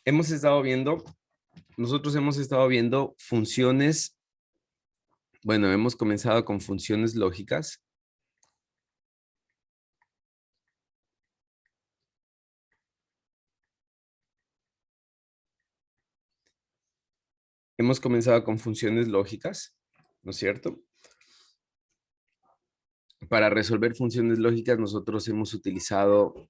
hemos estado viendo, nosotros hemos estado viendo funciones, bueno, hemos comenzado con funciones lógicas. Hemos comenzado con funciones lógicas, ¿no es cierto? Para resolver funciones lógicas nosotros hemos utilizado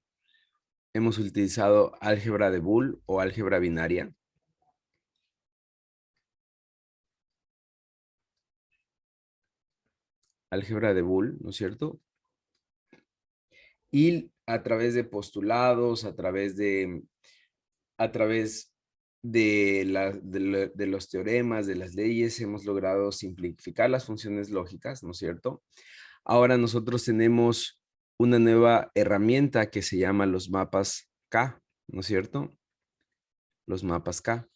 álgebra de Boole o álgebra binaria. Álgebra de Boole, ¿no es cierto? Y a través de postulados, a través de los teoremas, de las leyes, hemos logrado simplificar las funciones lógicas, ¿no es cierto? Ahora nosotros tenemos una nueva herramienta que se llama los mapas K, ¿no es cierto? Los mapas K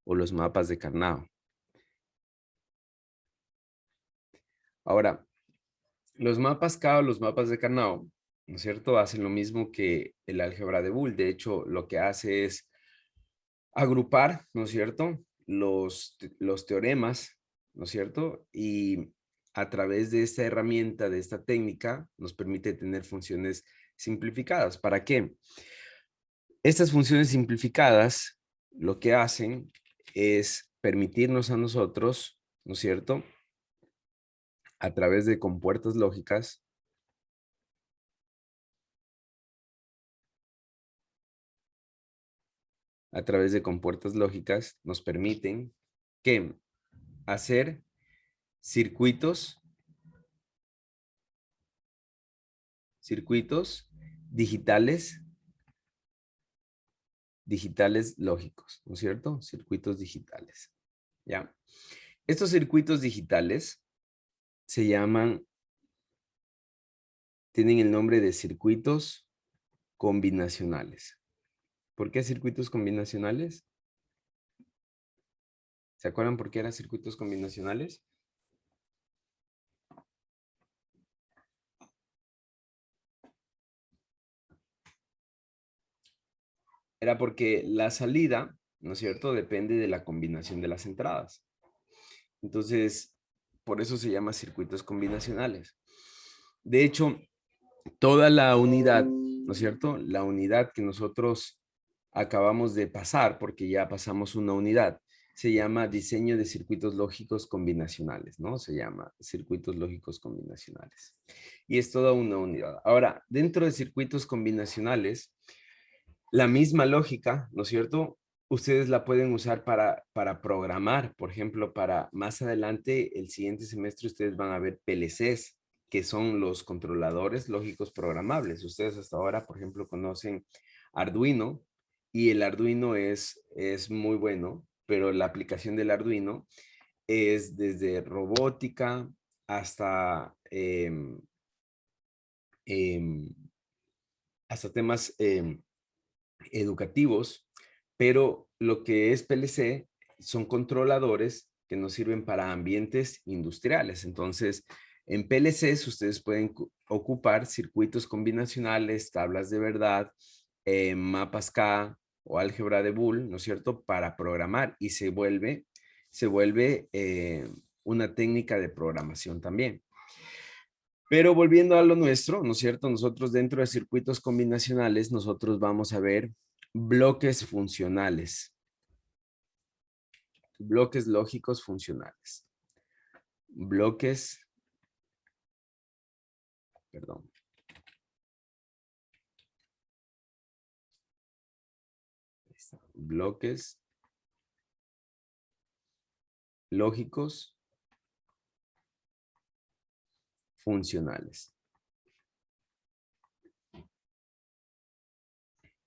o los mapas de Karnaugh. Ahora, los mapas K o los mapas de Karnaugh, ¿no es cierto? Hacen lo mismo que el álgebra de Boole. De hecho, lo que hace es agrupar, ¿no es cierto? Los teoremas, ¿no es cierto? Y a través de esta herramienta, de esta técnica, nos permite tener funciones simplificadas. ¿Para qué? Estas funciones simplificadas lo que hacen es permitirnos a nosotros, ¿no es cierto? A través de compuertas lógicas, nos permiten que hacer circuitos digitales lógicos, ¿no es cierto? Circuitos digitales, ¿ya? Estos circuitos digitales se llaman, tienen el nombre de circuitos combinacionales. ¿Por qué circuitos combinacionales? ¿Se acuerdan por qué eran circuitos combinacionales? Era porque la salida, ¿no es cierto?, depende de la combinación de las entradas. Entonces, por eso se llama circuitos combinacionales. De hecho, toda la unidad, ¿no es cierto? La unidad que nosotros acabamos de pasar, porque ya pasamos una unidad, se llama diseño de circuitos lógicos combinacionales, ¿no? Se llama circuitos lógicos combinacionales. Y es toda una unidad. Ahora, dentro de circuitos combinacionales, la misma lógica, ¿no es cierto? Ustedes la pueden usar para programar, por ejemplo, para más adelante, el siguiente semestre, ustedes van a ver PLCs, que son los controladores lógicos programables. Ustedes hasta ahora, por ejemplo, conocen Arduino y el Arduino es muy bueno, pero la aplicación del Arduino es desde robótica hasta, em, hasta temas educativos, pero lo que es PLC son controladores que nos sirven para ambientes industriales. Entonces, en PLCs ustedes pueden ocupar circuitos combinacionales, tablas de verdad, mapas K o álgebra de Boole, ¿no es cierto?, para programar y se vuelve una técnica de programación también. Pero volviendo a lo nuestro, ¿no es cierto? Nosotros dentro de circuitos combinacionales, nosotros vamos a ver bloques funcionales, bloques lógicos funcionales, bloques, perdón, bloques lógicos funcionales.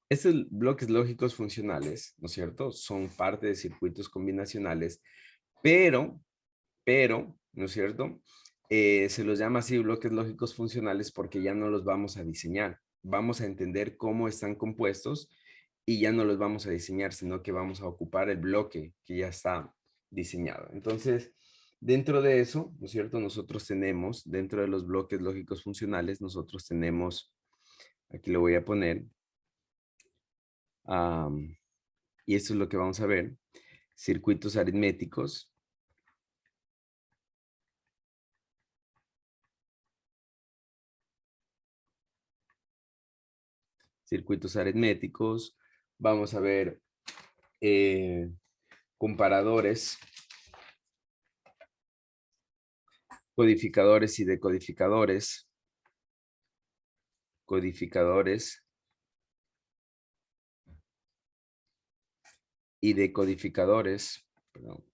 Estos bloques lógicos funcionales, ¿no es cierto? Son parte de circuitos combinacionales, pero, ¿no es cierto? Se los llama así bloques lógicos funcionales porque ya no los vamos a diseñar. Vamos a entender cómo están compuestos y ya no los vamos a diseñar, sino que vamos a ocupar el bloque que ya está diseñado. Entonces, dentro de eso, ¿no es cierto? Nosotros tenemos, dentro de los bloques lógicos funcionales, nosotros tenemos, aquí lo voy a poner, y esto es lo que vamos a ver, circuitos aritméticos, vamos a ver comparadores, codificadores y decodificadores, codificadores y decodificadores, perdón,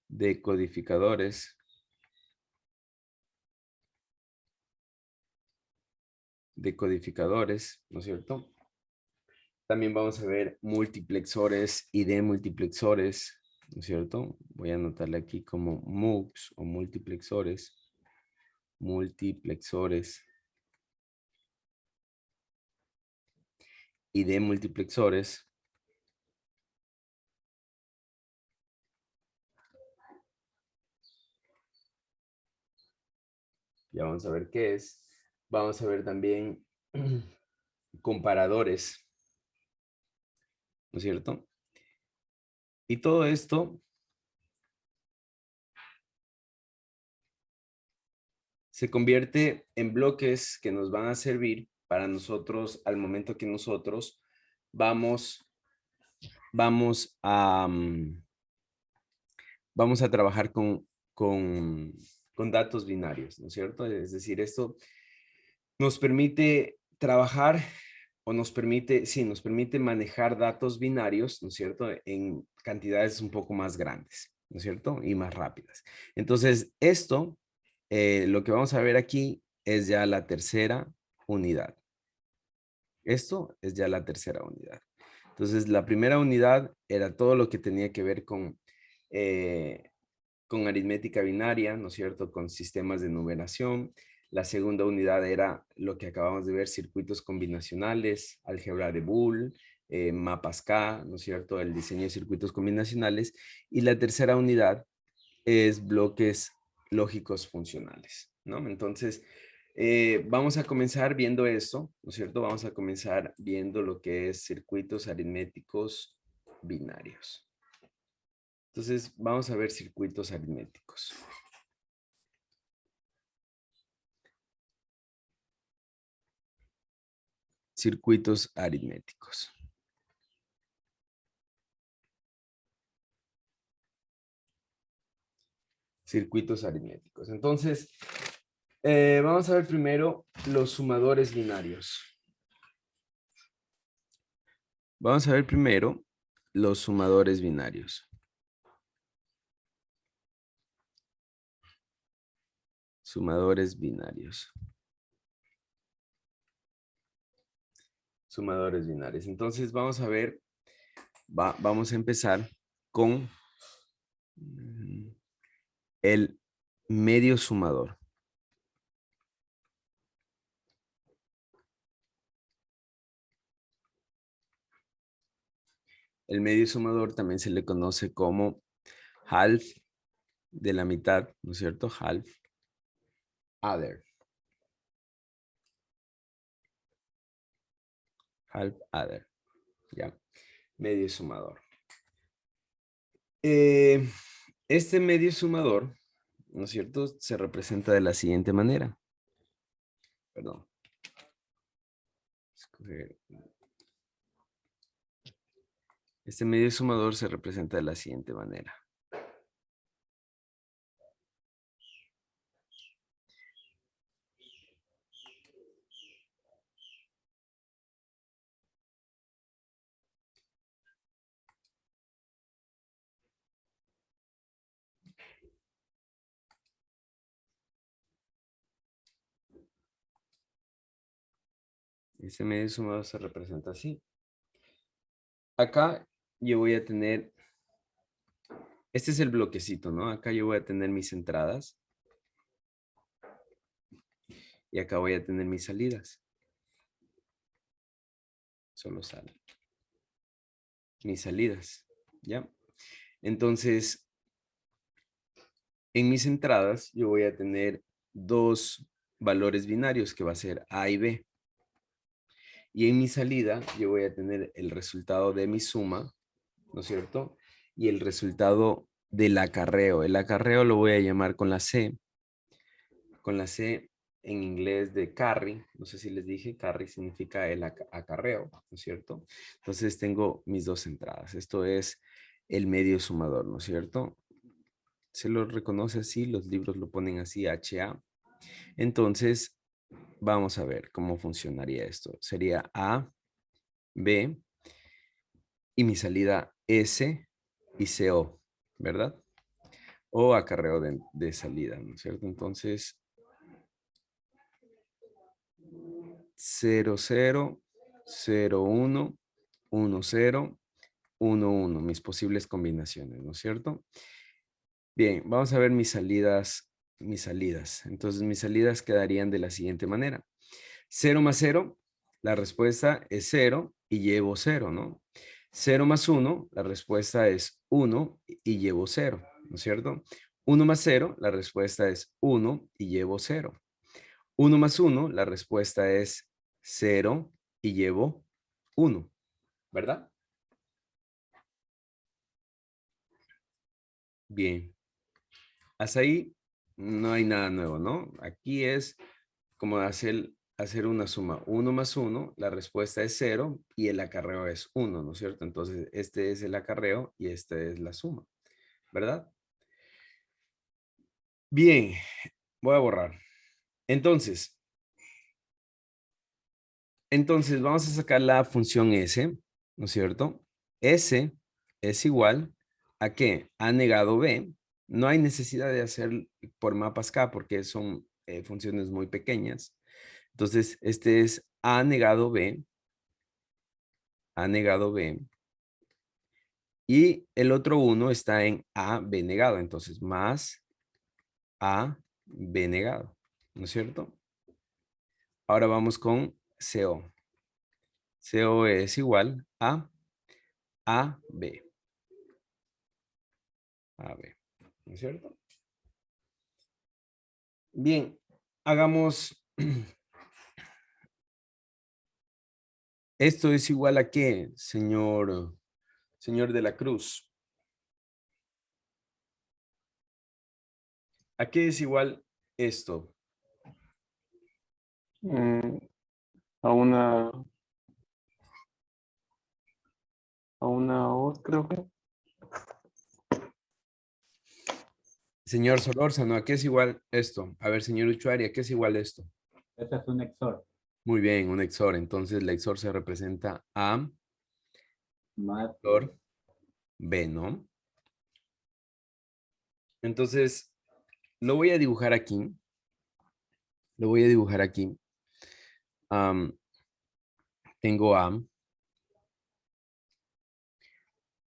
decodificadores, decodificadores, ¿no es cierto? También vamos a ver multiplexores y demultiplexores, ¿no es cierto? Voy a anotarle aquí como MUX o multiplexores, multiplexores y demultiplexores. Ya vamos a ver qué es. Vamos a ver también comparadores, ¿no es cierto? Y todo esto se convierte en bloques que nos van a servir para nosotros al momento que nosotros vamos, vamos a, vamos a trabajar con datos binarios, ¿no es cierto? Es decir, esto nos permite trabajar o nos permite, sí, nos permite manejar datos binarios, ¿no es cierto? En cantidades un poco más grandes, ¿no es cierto? Y más rápidas. Entonces, esto, lo que vamos a ver aquí es ya la tercera unidad. Esto es ya la tercera unidad. Entonces, la primera unidad era todo lo que tenía que ver con aritmética binaria, ¿no es cierto? Con sistemas de numeración. La segunda unidad era lo que acabamos de ver, circuitos combinacionales, álgebra de Boole, mapas K, ¿no es cierto? El diseño de circuitos combinacionales. Y la tercera unidad es bloques lógicos funcionales, ¿no? Entonces, vamos a comenzar viendo esto, ¿no es cierto? Vamos a comenzar viendo lo que es circuitos aritméticos binarios. Entonces, vamos a ver circuitos aritméticos. Circuitos aritméticos. Circuitos aritméticos. Entonces, vamos a ver primero los sumadores binarios. Vamos a ver primero los sumadores binarios. Sumadores binarios. Sumadores binarios. Entonces, vamos a ver, vamos a empezar con el medio sumador. El medio sumador también se le conoce como half de la mitad, ¿no es cierto? Half adder. Half adder. ¿Ya? Medio sumador. Este medio sumador, ¿no es cierto? Se representa de la siguiente manera. Perdón. Este medio sumador se representa de la siguiente manera. Este medio sumador se representa así. Acá yo voy a tener, este es el bloquecito, ¿no? Acá yo voy a tener mis entradas. Y acá voy a tener mis salidas. Solo salen. Mis salidas, ¿ya? Entonces, En mis entradas yo voy a tener dos valores binarios que va a ser A y B. Y en mi salida yo voy a tener el resultado de mi suma, ¿no es cierto? Y el resultado del acarreo. El acarreo lo voy a llamar con la C en inglés de carry. No sé si les dije, carry significa el acarreo, ¿no es cierto? Entonces tengo mis dos entradas. Esto es el medio sumador, ¿no es cierto? Se lo reconoce así, los libros lo ponen así, HA. Entonces, vamos a ver cómo funcionaría esto. Sería A, B, y mi salida S y CO, ¿verdad? O acarreo de salida, ¿no es cierto? Entonces, 0, 0, 0, 1, 1, 0, 1, 1, mis posibles combinaciones, ¿no es cierto? Bien, vamos a ver mis salidas, Entonces, mis salidas quedarían de la siguiente manera. 0 más 0, la respuesta es 0 y llevo 0, ¿no? 0 más 1, la respuesta es 1 y llevo 0, ¿no es cierto? 1 más 0, la respuesta es 1 y llevo 0. 1 más 1, la respuesta es 0 y llevo 1, ¿verdad? Bien, hasta ahí no hay nada nuevo, ¿no? Aquí es como hacer una suma. 1 más 1, la respuesta es 0 y el acarreo es 1, ¿no es cierto? Entonces, este es el acarreo y esta es la suma, ¿verdad? Bien, voy a borrar. Entonces vamos a sacar la función S, ¿no es cierto? S es igual a ¿qué? A negado B. No hay necesidad de hacer por mapas K porque son funciones muy pequeñas. Entonces, este es A negado B. A negado B. Y el otro 1 está en A, B negado. Entonces, más A, B negado. ¿No es cierto? Ahora vamos con CO. CO es igual a AB. AB. ¿No es cierto? Bien, hagamos... ¿Esto es igual a qué, señor de la Cruz? ¿A qué es igual esto? Mm, a una O, creo que. Señor Solórzano, ¿a qué es igual esto? A ver, señor Uchuari, ¿a qué es igual esto? Ese es un XOR. Muy bien, un XOR. Entonces, la XOR se representa A, Más XOR, B, ¿no? Entonces, lo voy a dibujar aquí. Lo voy a dibujar aquí. Tengo A,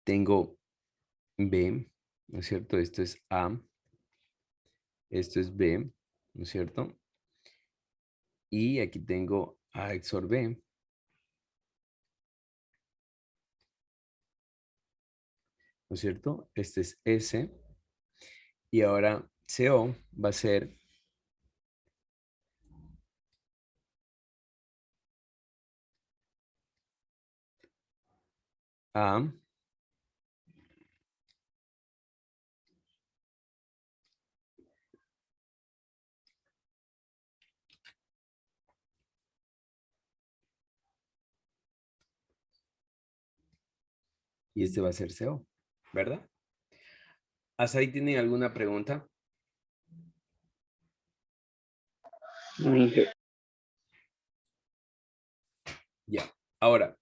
tengo B, ¿no es cierto? Esto es A, esto es B, ¿no es cierto? Y aquí tengo A XOR B, ¿no es cierto? Este es S. Y ahora CO va a ser A, y este va a ser CO, ¿verdad? ¿Hasta ahí tienen alguna pregunta? Ya. Ahora,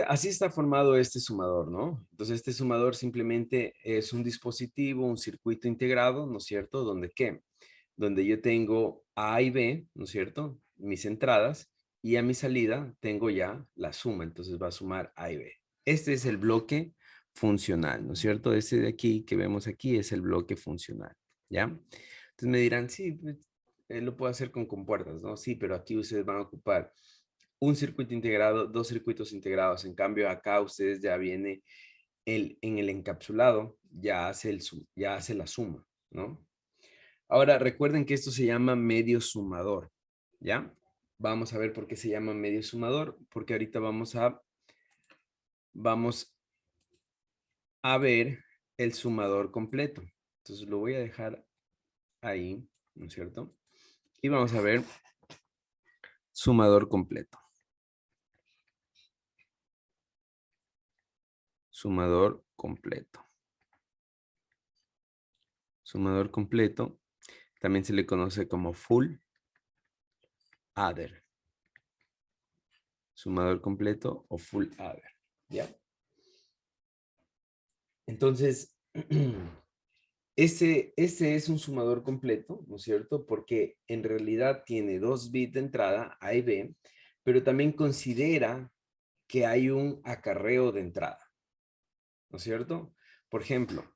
así está formado este sumador, ¿no? Entonces, este sumador simplemente es un dispositivo, un circuito integrado, ¿no es cierto? ¿Donde qué? Donde yo tengo A y B, ¿no es cierto? Mis entradas, y a mi salida tengo ya la suma, entonces va a sumar A y B. Este es el bloque funcional, ¿no es cierto? Este de aquí que vemos aquí es el bloque funcional, ¿ya? Entonces me dirán, sí, pues, lo puedo hacer con compuertas, ¿no? Sí, pero aquí ustedes van a ocupar un circuito integrado, dos circuitos integrados. En cambio, acá ustedes ya viene en el encapsulado ya hace, ya hace la suma, ¿no? Ahora, recuerden que esto se llama medio sumador, ¿ya? Vamos a ver por qué se llama medio sumador, porque ahorita vamos a ver el sumador completo. Entonces lo voy a dejar ahí, ¿no es cierto? Y vamos a ver sumador completo. Sumador completo. Sumador completo también se le conoce como full adder. Sumador completo o full adder, ¿ya? Entonces, este es un sumador completo, ¿no es cierto? Porque en realidad tiene 2 bits de entrada, A y B, pero también considera que hay un acarreo de entrada, ¿no es cierto? Por ejemplo,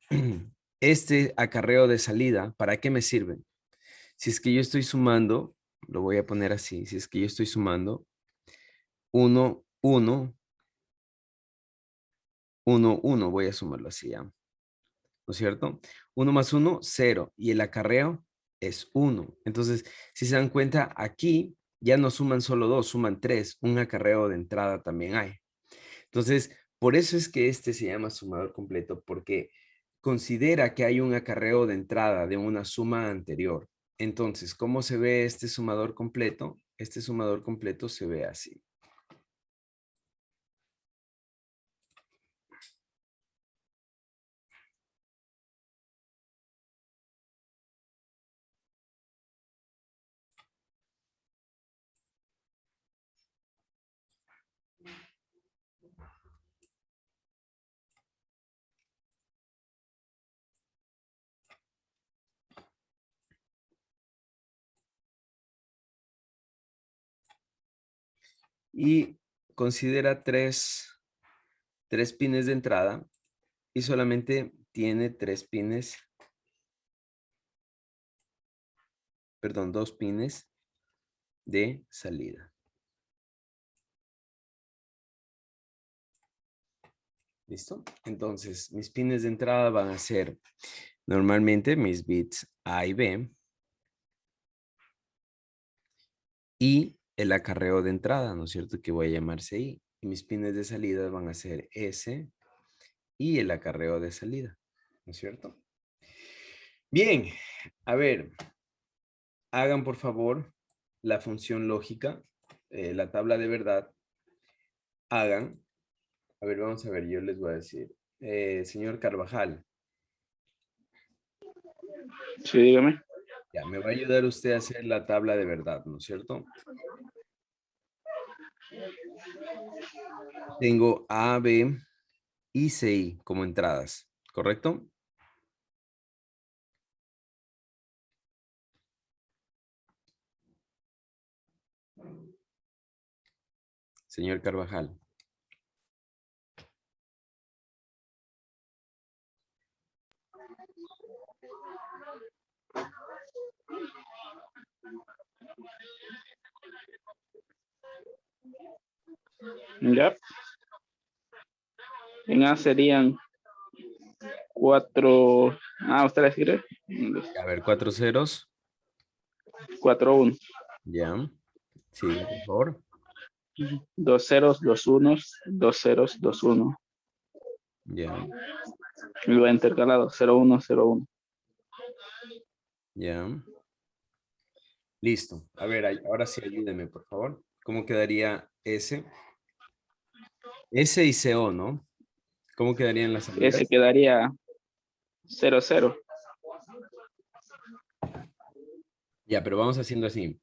este acarreo de salida, ¿para qué me sirve? Si es que yo estoy sumando, lo voy a poner así, si es que yo estoy sumando 1, 1, 1, 1, voy a sumarlo así ya, ¿no es cierto? 1 más 1, 0, y el acarreo es 1. Entonces, si se dan cuenta, aquí ya no suman solo 2, suman 3, un acarreo de entrada también hay. Entonces, por eso es que este se llama sumador completo, porque considera que hay un acarreo de entrada de una suma anterior. Entonces, ¿cómo se ve este sumador completo? Este sumador completo se ve así. Y considera tres pines de entrada y solamente tiene 3 pines, perdón, 2 pines de salida. ¿Listo? Entonces, mis pines de entrada van a ser normalmente mis bits A y B y el acarreo de entrada, ¿no es cierto? Que voy a llamarse I. Y mis pines de salida van a ser S y el acarreo de salida, ¿no es cierto? Bien, a ver, hagan por favor la función lógica, la tabla de verdad, hagan. A ver, vamos a ver, yo les voy a decir. Señor Carvajal, Sí, dígame. ya, me va a ayudar usted a hacer la tabla de verdad, ¿no es cierto? Tengo A, B y C como entradas, ¿correcto? Señor Carvajal. Ya. En A serían 4. Ah, ¿usted la escribe? A ver, 4 ceros. 4, 1. Ya. Sí, por favor. 2 ceros, 2 unos, 2 ceros, 2 1. Ya, Y va intercalado, 0, 1, 0, 1. ya. Listo. A ver, ahora sí ayúdeme, por favor. ¿Cómo quedaría S? S y CO, ¿no? ¿Cómo quedarían las salidas? Ese quedaría 0, 0. Ya, pero vamos haciendo así.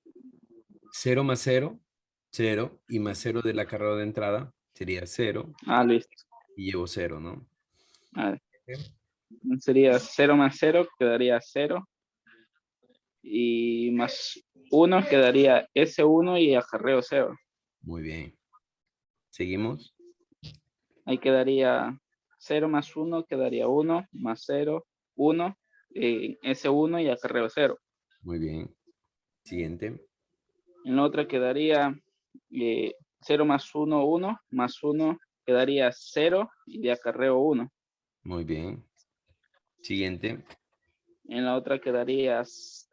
0 más 0, 0. Y más 0 de la carrera de entrada sería 0. Ah, listo. Y llevo 0, ¿no? Ah, Ok. sería 0 más 0, quedaría 0. Y más 1 quedaría S1 y acarreo 0. Muy bien. Seguimos. Ahí quedaría 0 más 1, quedaría 1, más 0, 1, S1 y acarreo 0. Muy bien. Siguiente. En la otra quedaría 0 más 1, 1, más 1, quedaría 0 y de acarreo 1. Muy bien. Siguiente. En la otra quedaría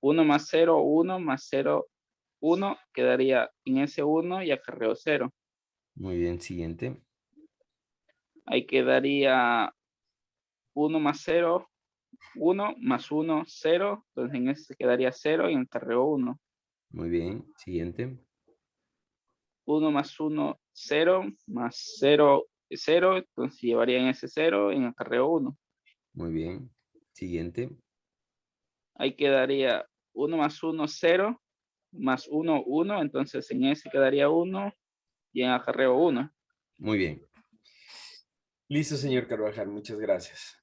1 más 0, 1 más 0, 1. Quedaría en ese 1 y acarreo 0. Muy bien. Siguiente. Ahí quedaría 1 más 0, 1 más 1, 0. Entonces en ese quedaría 0 y en acarreo 1. Muy bien. Siguiente. 1 más 1, 0, más 0, 0. Entonces llevaría en ese 0 en acarreo 1. Muy bien. Siguiente. Ahí quedaría 1 más 1, 0, más 1, 1. Entonces en ese quedaría 1 y en acarreo 1. Muy bien. Listo, señor Carvajal. Muchas gracias.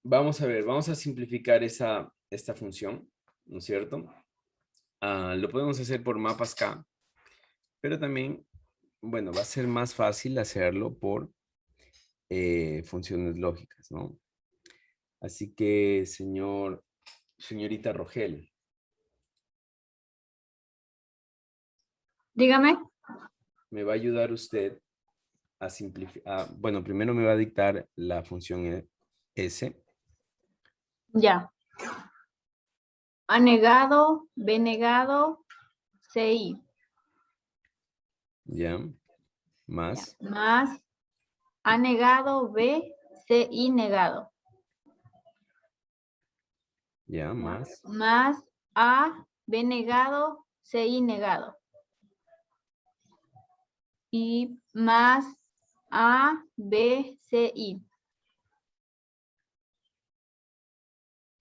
Vamos a ver, vamos a simplificar esta función, ¿no es cierto? Lo podemos hacer por mapas K, pero también, bueno, va a ser más fácil hacerlo por funciones lógicas, ¿no? Así que, señorita Rogel, Dígame. me va a ayudar usted a simplificar, bueno, primero me va a dictar la función S, Ya. A negado, B negado, CI. ¿ya? Ya. Más, Más A negado, B, CI negado. ¿ya? Más, Más A, B negado, CI negado. Y más A, B, CI.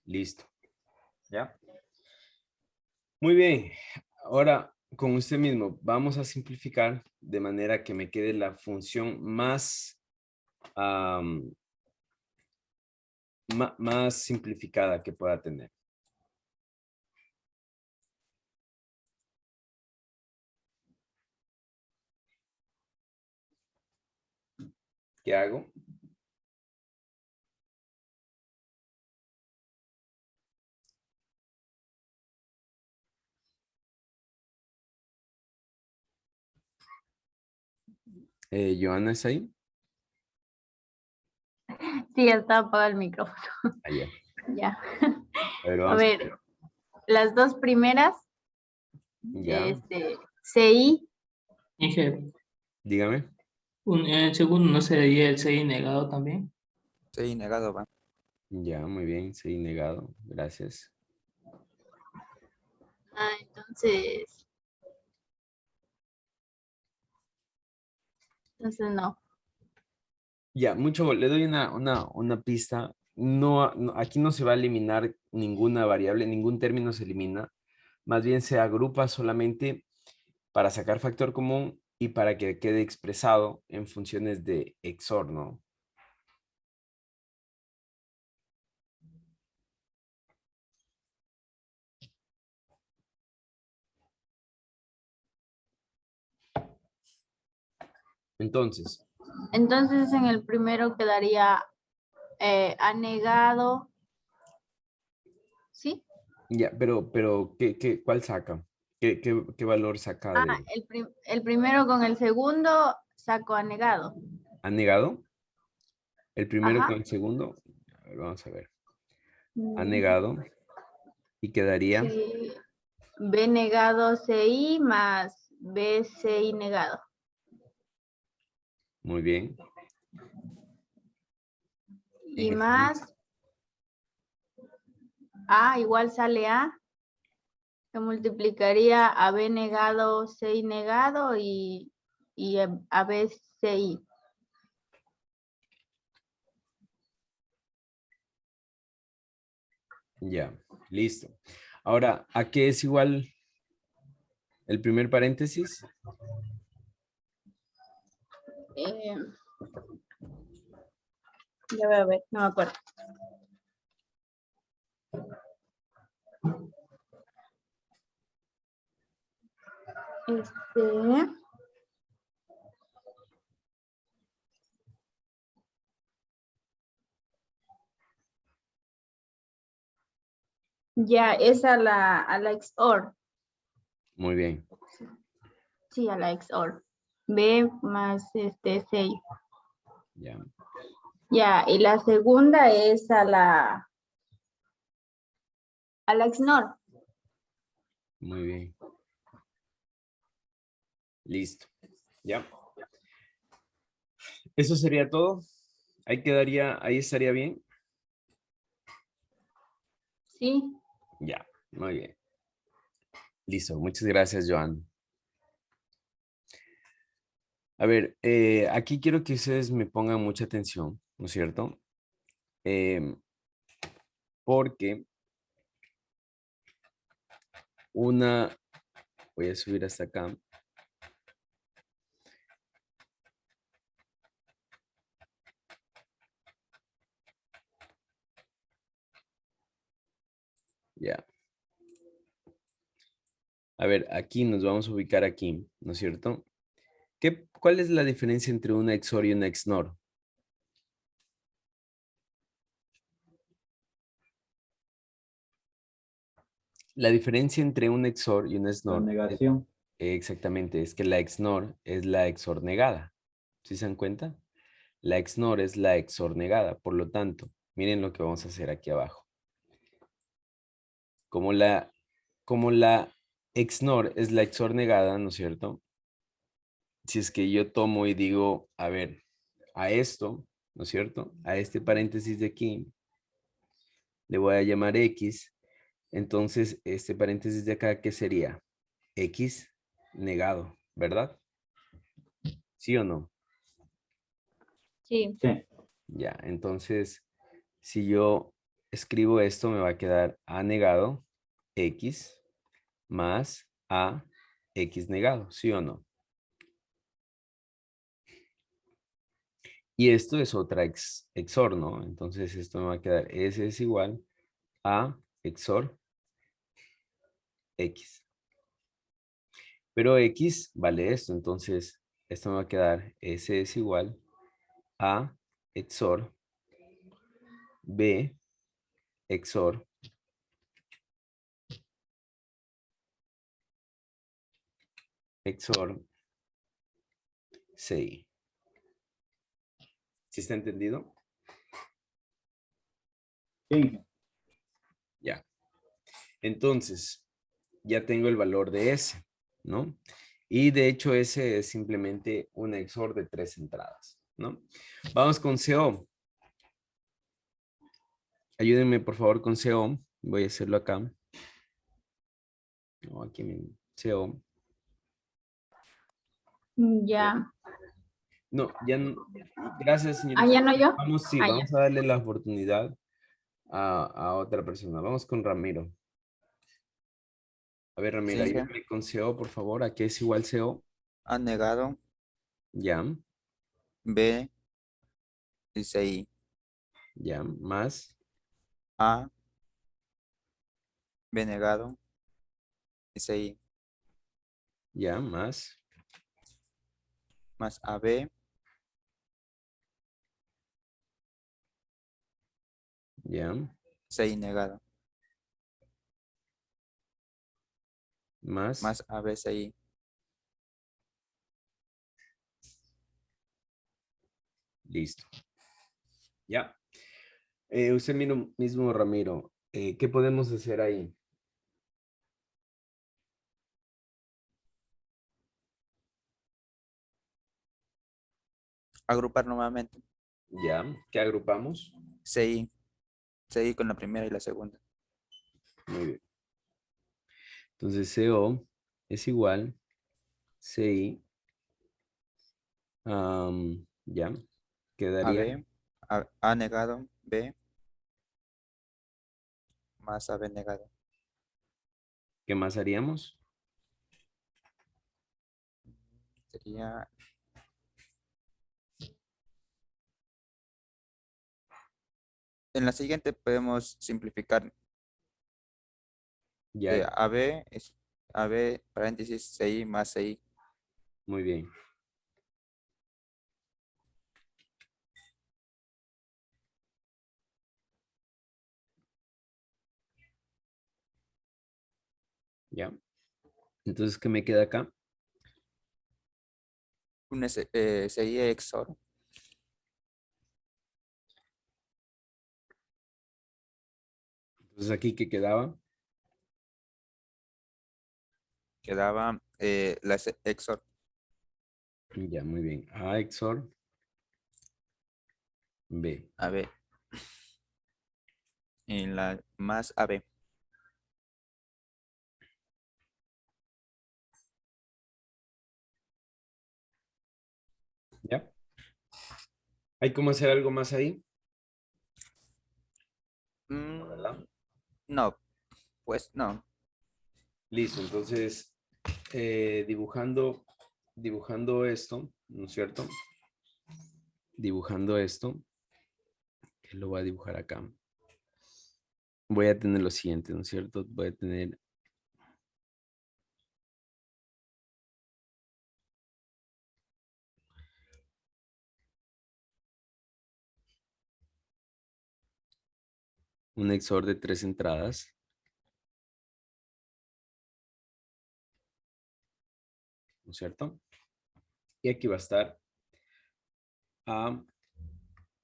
listo, ¿ya? Muy bien, ahora con usted mismo vamos a simplificar de manera que me quede la función más simplificada que pueda tener. ¿Qué hago? Joana, ¿es ahí? Sí, ya está apagado el micrófono. Allá. Ya. A ver, A vamos. ver, las dos primeras, Ya, CI, Inge, dígame. en el segundo no se veía el 6 negado también. Sí, negado, va. Ya, muy bien, sí, negado. Gracias. entonces no. Ya, le doy una pista. Aquí no se va a eliminar ninguna variable, ningún término se elimina. Más bien se agrupa solamente para sacar factor común y para que quede expresado en funciones de XOR, ¿no? Entonces, Entonces en el primero quedaría A negado, ¿sí? ya, pero ¿cuál saca? ¿Qué valor saca de El primero con el segundo saco A negado. ¿ha negado? El primero Ajá. con el segundo. A ver, vamos a ver. Ha Mm, negado y quedaría. sí. B negado CI más BCI negado. Muy bien. Y En más A igual sale A, que multiplicaría a B negado CI negado y a BCI. Ya, listo. Ahora, ¿a qué es igual el primer paréntesis? Ya voy a ver, no me acuerdo. Ya, es a la XOR. Muy bien. Sí, a la XOR. B más 6. Ya. Ya, y la segunda es a la XNOR. Muy bien. Listo. Ya. Eso sería todo. Ahí quedaría, ahí estaría bien. Sí, Ya, muy bien. Listo. Muchas gracias, Joan. A ver, aquí quiero que ustedes me pongan mucha atención, ¿no es cierto? Porque voy a subir hasta acá. Ya. A ver, aquí nos vamos a ubicar aquí, ¿no es cierto? ¿Cuál es la diferencia entre una XOR y una XNOR? La diferencia entre un XOR y una La XNOR, negación. exactamente, es que la XNOR es la XOR negada. ¿Sí se dan cuenta? La XNOR es la XOR negada. Por lo tanto, miren lo que vamos a hacer aquí abajo. Como la XNOR es la XOR negada, ¿no es cierto? Si es que yo tomo y digo, a ver, a esto, ¿no es cierto? A este paréntesis de aquí, le voy a llamar X. Entonces, este paréntesis de acá, ¿qué sería? X negado, ¿verdad? ¿Sí o no? sí. Sí. Ya, entonces, si yo escribo esto, me va a quedar A negado, X, más A, X negado, ¿sí o no? Y esto es otra XOR, ¿no? Entonces, esto me va a quedar S es igual a XOR X. Pero X vale esto, entonces, esto me va a quedar S es igual a XOR B XOR XOR CI. ¿Sí está entendido? Sí. Ya. Entonces, ya tengo el valor de S, ¿no? Y de hecho S es simplemente un XOR de 3 entradas, ¿no? Vamos con CO. Ayúdenme por favor con CO. Voy a hacerlo acá. No, aquí mismo. CO. Ya. No, ya no. Gracias, Ah, señorita. ya no yo. Vamos, sí, Ah, ya. vamos a darle la oportunidad a otra persona. Vamos con Ramiro. A ver, Ramiro, Sí, sí. ayúdame con CO, por favor. ¿A qué es igual CO? A negado, Ya, B, dice I. ya, más, A, B negado, dice I. ya, más, Más AB, ya, CI negado. más. Más AB, CI. Listo. Ya. Usted mismo, Ramiro, ¿qué podemos hacer ahí? Agrupar nuevamente. Ya, ¿qué agrupamos? CI. CI con la primera y la segunda. Muy bien. Entonces, CO es igual, CI, ya, quedaría, AB, A negado, B, más AB negado. ¿qué más haríamos? Sería, en la siguiente podemos simplificar. Ya, AB es AB, paréntesis, CI más CI. muy bien. Ya. Entonces, ¿qué me queda acá? sería XOR. Entonces aquí que quedaba, Quedaba las XOR. ya muy bien, A XOR B. AB. En la más AB. ¿Ya? ¿Hay cómo hacer algo más ahí? Mm, ¿Verdad? no, pues no. Listo, entonces dibujando esto, ¿no es cierto? Dibujando esto, él lo va a dibujar acá. Voy a tener lo siguiente, ¿no es cierto? Voy a tener un XOR de 3 entradas. ¿No es cierto? Y aquí va a estar A,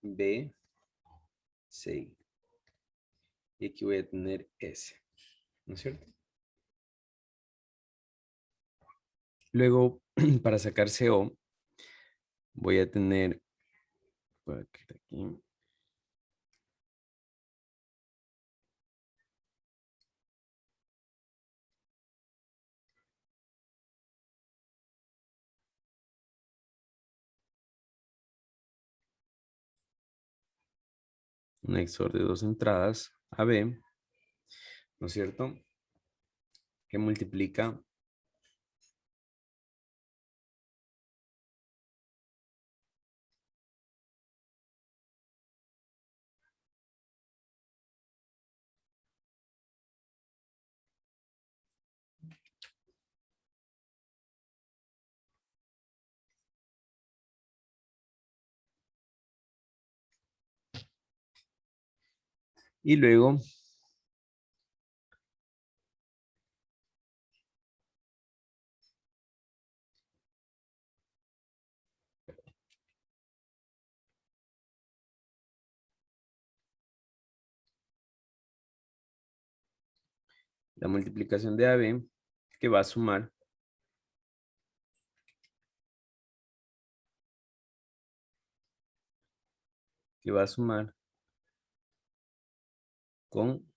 B, C. Y aquí voy a tener S. ¿No es cierto? Luego, para sacar CO, voy a tener por aquí, un XOR de 2 entradas, AB, ¿no es cierto? Que multiplica y luego la multiplicación de AB que va a sumar con,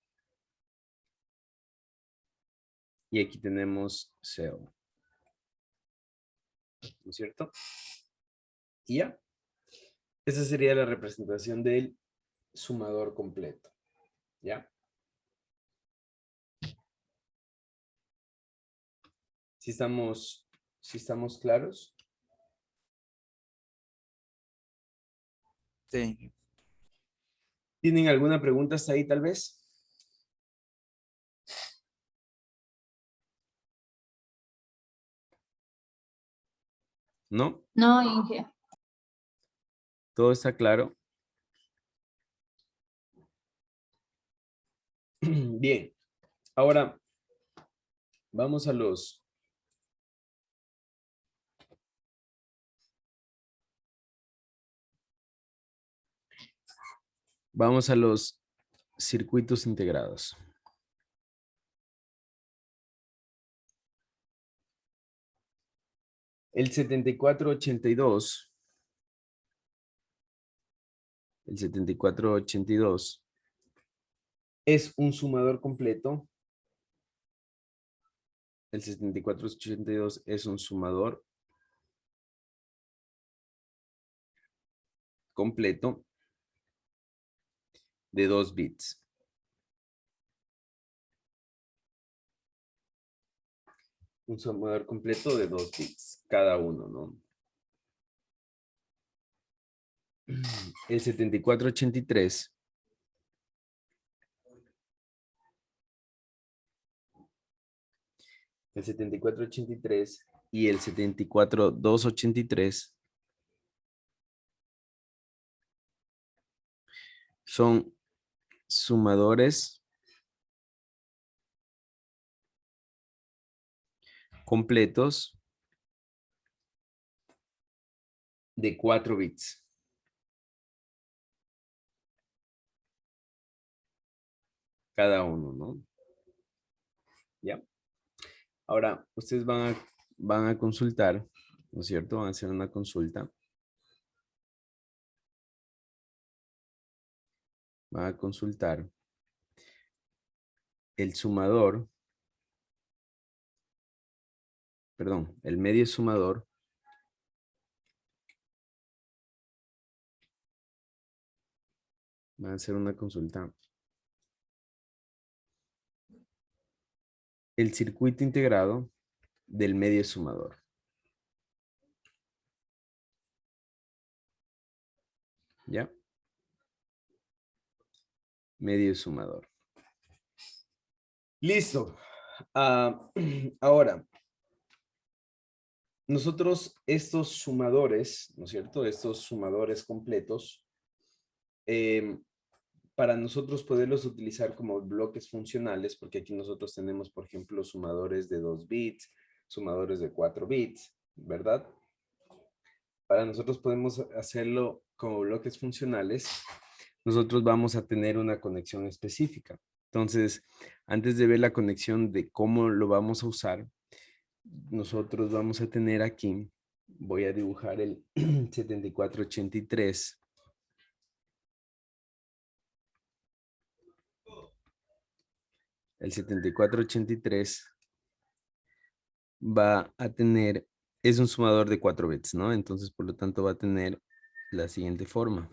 y aquí tenemos CO, ¿no es cierto? Y ya, esa sería la representación del sumador completo, ¿ya? Si estamos claros, Sí. ¿tienen alguna pregunta hasta ahí tal vez? ¿No? No, Inge. ¿Todo está claro? Bien, ahora vamos a los circuitos integrados. El 7482 es un sumador completo. El 7482 es un sumador completo de 2 bits. Un sumador completo de 2 bits cada uno, ¿no? El 7483 y el 74283 son sumadores completos de 4 bits. Cada uno, ¿no? ¿Ya? Ahora, ustedes van a consultar, ¿no es cierto? Van a hacer una consulta. Van a consultar el sumador, perdón, el medio sumador van a hacer una consulta. El circuito integrado del medio sumador. ¿Ya? Medio sumador. Listo. Ahora, nosotros estos sumadores, ¿no es cierto? Estos sumadores completos, para nosotros poderlos utilizar como bloques funcionales, porque aquí nosotros tenemos, por ejemplo, sumadores de 2 bits, sumadores de 4 bits, ¿verdad? Para nosotros podemos hacerlo como bloques funcionales, nosotros vamos a tener una conexión específica. Entonces, antes de ver la conexión de cómo lo vamos a usar, nosotros vamos a tener aquí, voy a dibujar el 7483. El 7483 va a tener, es un sumador de 4 bits, ¿no? Entonces, por lo tanto, va a tener la siguiente forma.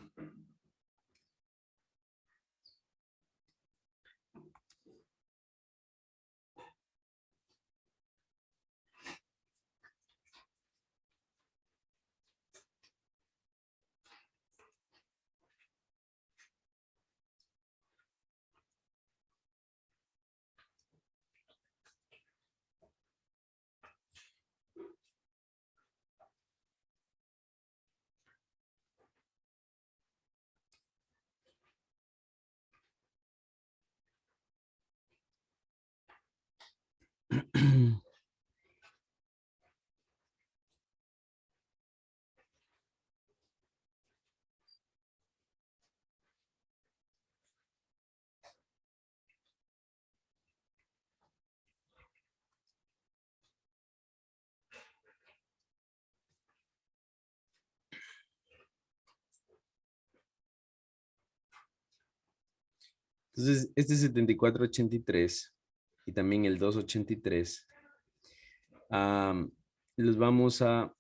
Entonces, este 7483 y también el 283, los vamos a,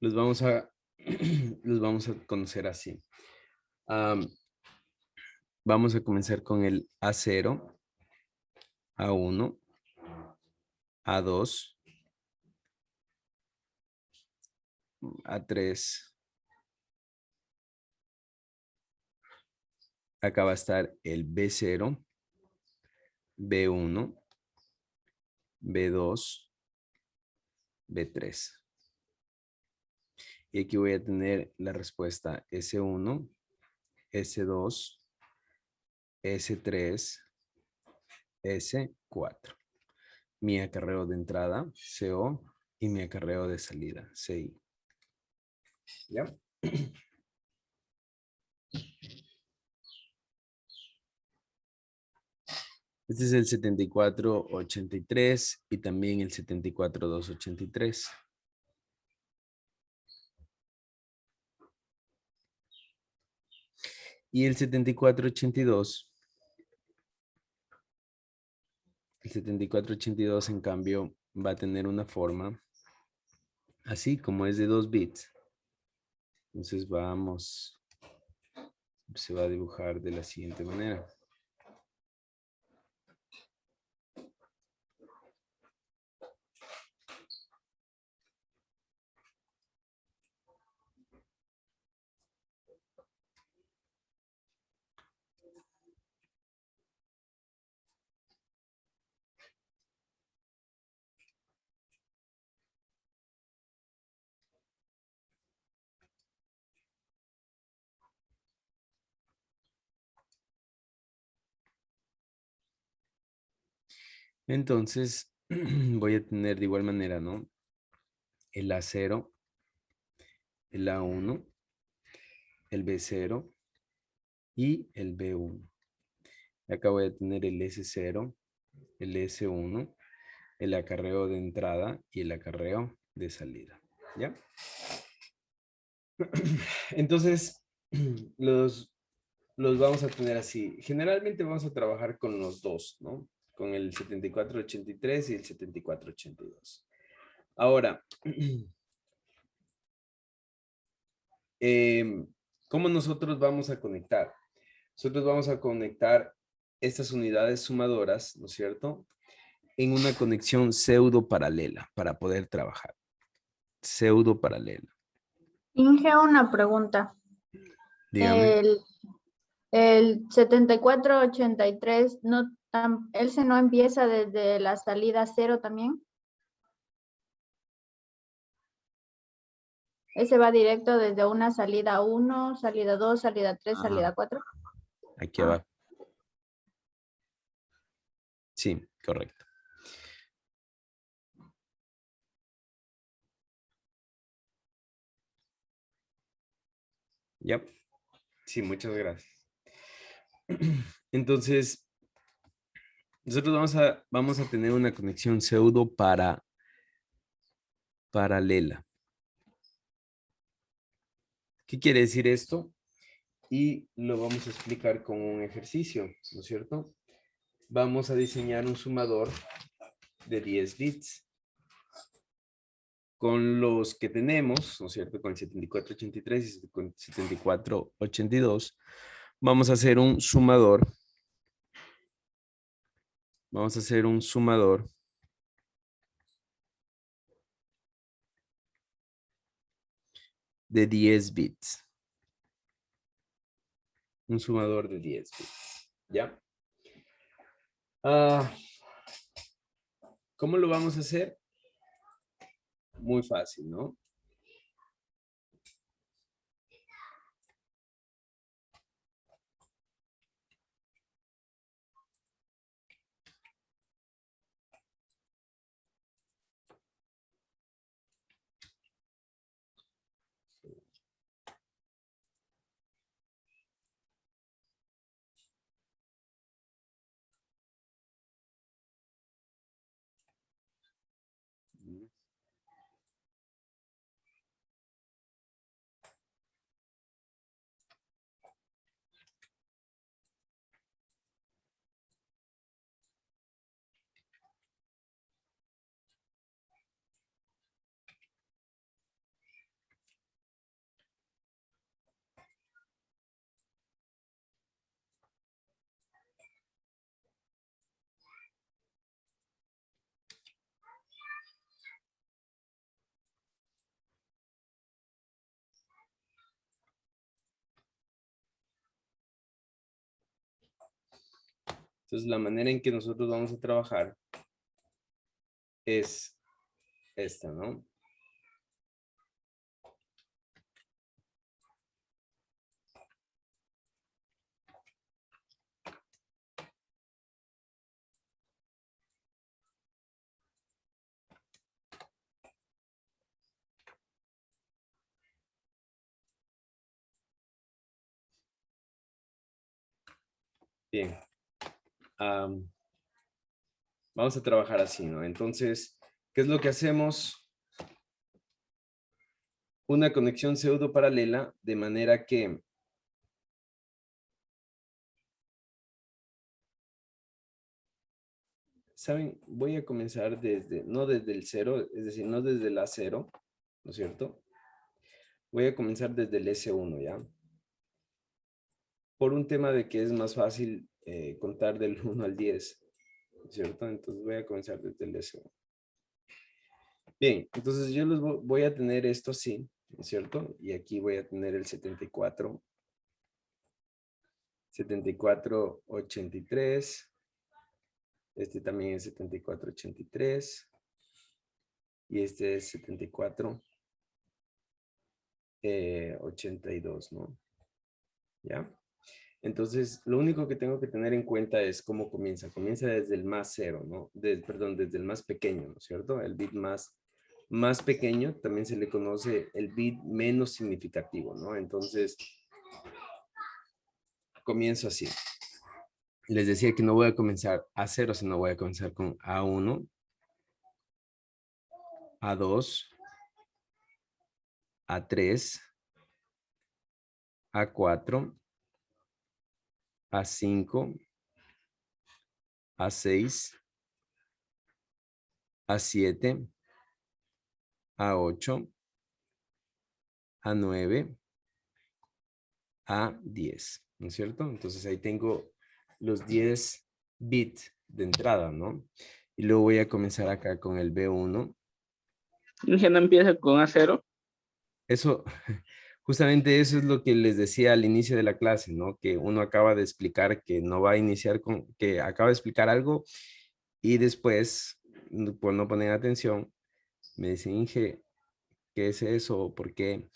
los vamos a, los vamos a conocer así. Vamos a comenzar con el A0, A1, A2, A3. Acá va a estar el B0, B1, B2, B3. Y aquí voy a tener la respuesta S1, S2, S3, S4. Mi acarreo de entrada, CO, y mi acarreo de salida, CI. ¿Ya? Este es el 7483 y también el 74283. Y el 7482. El 7482 en cambio va a tener una forma así como es de 2 bits. Entonces se va a dibujar de la siguiente manera. Entonces, voy a tener de igual manera, ¿no? El A0 el A1, el B0 y el B1. Acá voy a tener el S0, el S1, el acarreo de entrada y el acarreo de salida. ¿Ya? Entonces, los vamos a tener así. Generalmente vamos a trabajar con los dos, ¿no? Con el 7483 y el 7482. Ahora, ¿cómo nosotros vamos a conectar? Nosotros vamos a conectar estas unidades sumadoras, ¿no es cierto? En una conexión pseudo paralela para poder trabajar. Pseudo paralela. Inge, una pregunta. Dígame. El 7483, no, ¿ese no empieza desde la salida 0 también? Ese va directo desde una salida 1, salida 2, salida 3, Ajá. salida 4. Aquí abajo. Sí, correcto. Ya. Sí, muchas gracias. Entonces, nosotros vamos a tener una conexión pseudo paralela. ¿Qué quiere decir esto? Y lo vamos a explicar con un ejercicio, ¿no es cierto? Vamos a diseñar un sumador de 10 bits. Con los que tenemos, ¿no es cierto? Con el 7483 y con el 7482, vamos a hacer un sumador. Vamos a hacer un sumador de 10 bits. Un sumador de 10 bits. ¿Ya? ¿Cómo lo vamos a hacer? Muy fácil, ¿no? Entonces, la manera en que nosotros vamos a trabajar es esta, ¿no? Bien. Vamos a trabajar así, ¿no? Entonces, ¿qué es lo que hacemos? Una conexión pseudo paralela de manera que ¿saben? Voy a comenzar desde, no desde el 0, es decir, no desde la 0, ¿no es cierto? Voy a comenzar desde el S1, ¿ya? Por un tema de que es más fácil contar del 1 al 10, ¿no es cierto? Entonces voy a comenzar desde el S1. Bien, entonces yo les voy a tener esto así, ¿no es cierto? Y aquí voy a tener el 74, 74, 83. Este también es 74, 83. Y este es 74, 82, ¿no? ¿Ya? Entonces, lo único que tengo que tener en cuenta es cómo comienza. Comienza desde el más cero, ¿no? Perdón, desde el más pequeño, ¿no es cierto? El bit más más pequeño también se le conoce el bit menos significativo, ¿no? Entonces, comienzo así. Les decía que no voy a comenzar a 0, sino voy a comenzar con A1, A2, A3, A4, A5, A6, A7, A8, A9, A10, ¿no es cierto? Entonces ahí tengo los 10 bits de entrada, ¿no? Y luego voy a comenzar acá con el B1. Inge no empieza con A0. Eso, justamente eso es lo que les decía al inicio de la clase, ¿no? Que uno acaba de explicar que no va a iniciar con, que acaba de explicar algo y después, por no poner atención, me dicen, Inge, ¿qué es eso? ¿Por qué?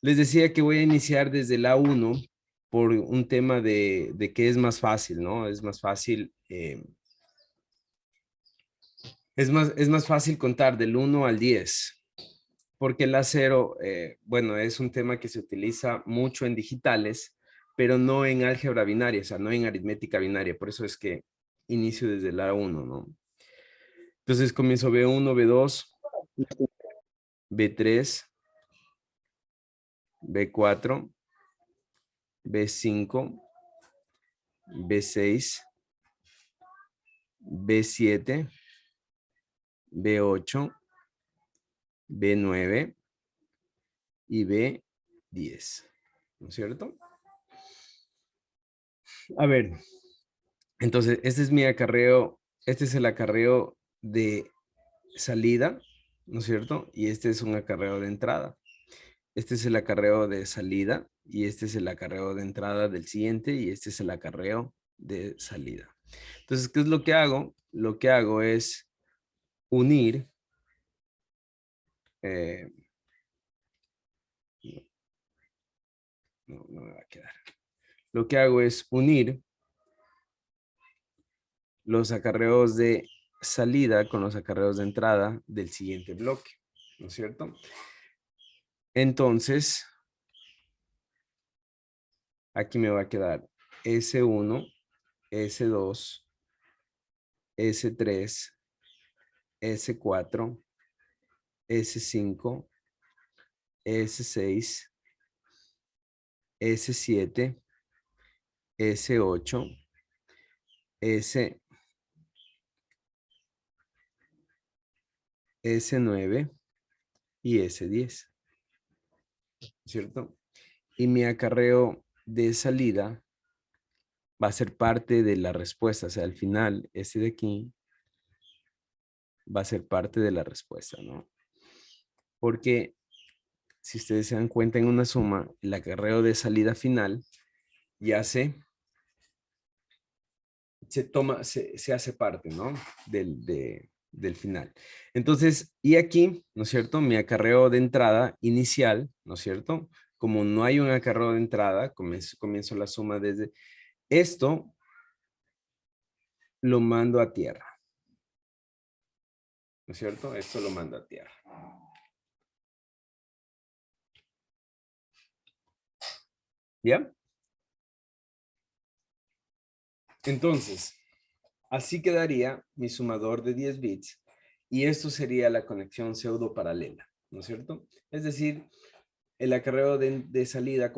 Les decía que voy a iniciar desde el A1 por un tema de que es más fácil, ¿no? Es más fácil, es más fácil contar del 1 al 10. Porque el A0, bueno, es un tema que se utiliza mucho en digitales, pero no en álgebra binaria, o sea, no en aritmética binaria. Por eso es que inicio desde el A1, ¿no? Entonces comienzo B1, B2, B3, B4, B5, B6, B7, B8, B9 y B10, ¿no es cierto? A ver, entonces este es mi acarreo, este es el acarreo de salida, ¿no es cierto? Y este es un acarreo de entrada. Este es el acarreo de salida y este es el acarreo de entrada del siguiente y este es el acarreo de salida. Entonces, ¿qué es lo que hago? Lo que hago es unir no me va a quedar. Lo que hago es unir los acarreos de salida con los acarreos de entrada del siguiente bloque, ¿no es cierto? Entonces, aquí me va a quedar S1, S2, S3, S4, S5, S6, S7, S8, S9 y S10, ¿cierto? Y mi acarreo de salida va a ser parte de la respuesta, o sea, al final, este de aquí va a ser parte de la respuesta, ¿no? Porque si ustedes se dan cuenta en una suma, el acarreo de salida final ya se toma, se hace parte, ¿no? Del final. Entonces, y aquí, ¿no es cierto? Mi acarreo de entrada inicial, ¿no es cierto? Como no hay un acarreo de entrada, comienzo la suma desde esto, lo mando a tierra. ¿No es cierto? Esto lo mando a tierra. ¿Ya? Entonces, así quedaría mi sumador de 10 bits y esto sería la conexión pseudo paralela, ¿no es cierto? Es decir, el acarreo de salida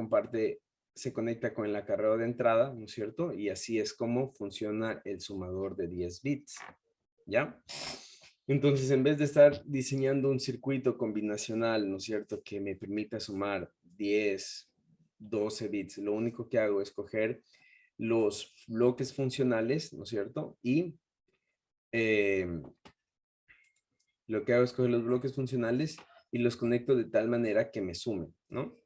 se conecta con el acarreo de entrada, ¿no es cierto? Y así es como funciona el sumador de 10 bits, ¿ya? Entonces, en vez de estar diseñando un circuito combinacional, ¿no es cierto?, que me permita sumar 10, 12 bits, lo único que hago es coger los bloques funcionales, ¿no es cierto? Y lo que hago es coger los bloques funcionales y los conecto de tal manera que me sumen, ¿no?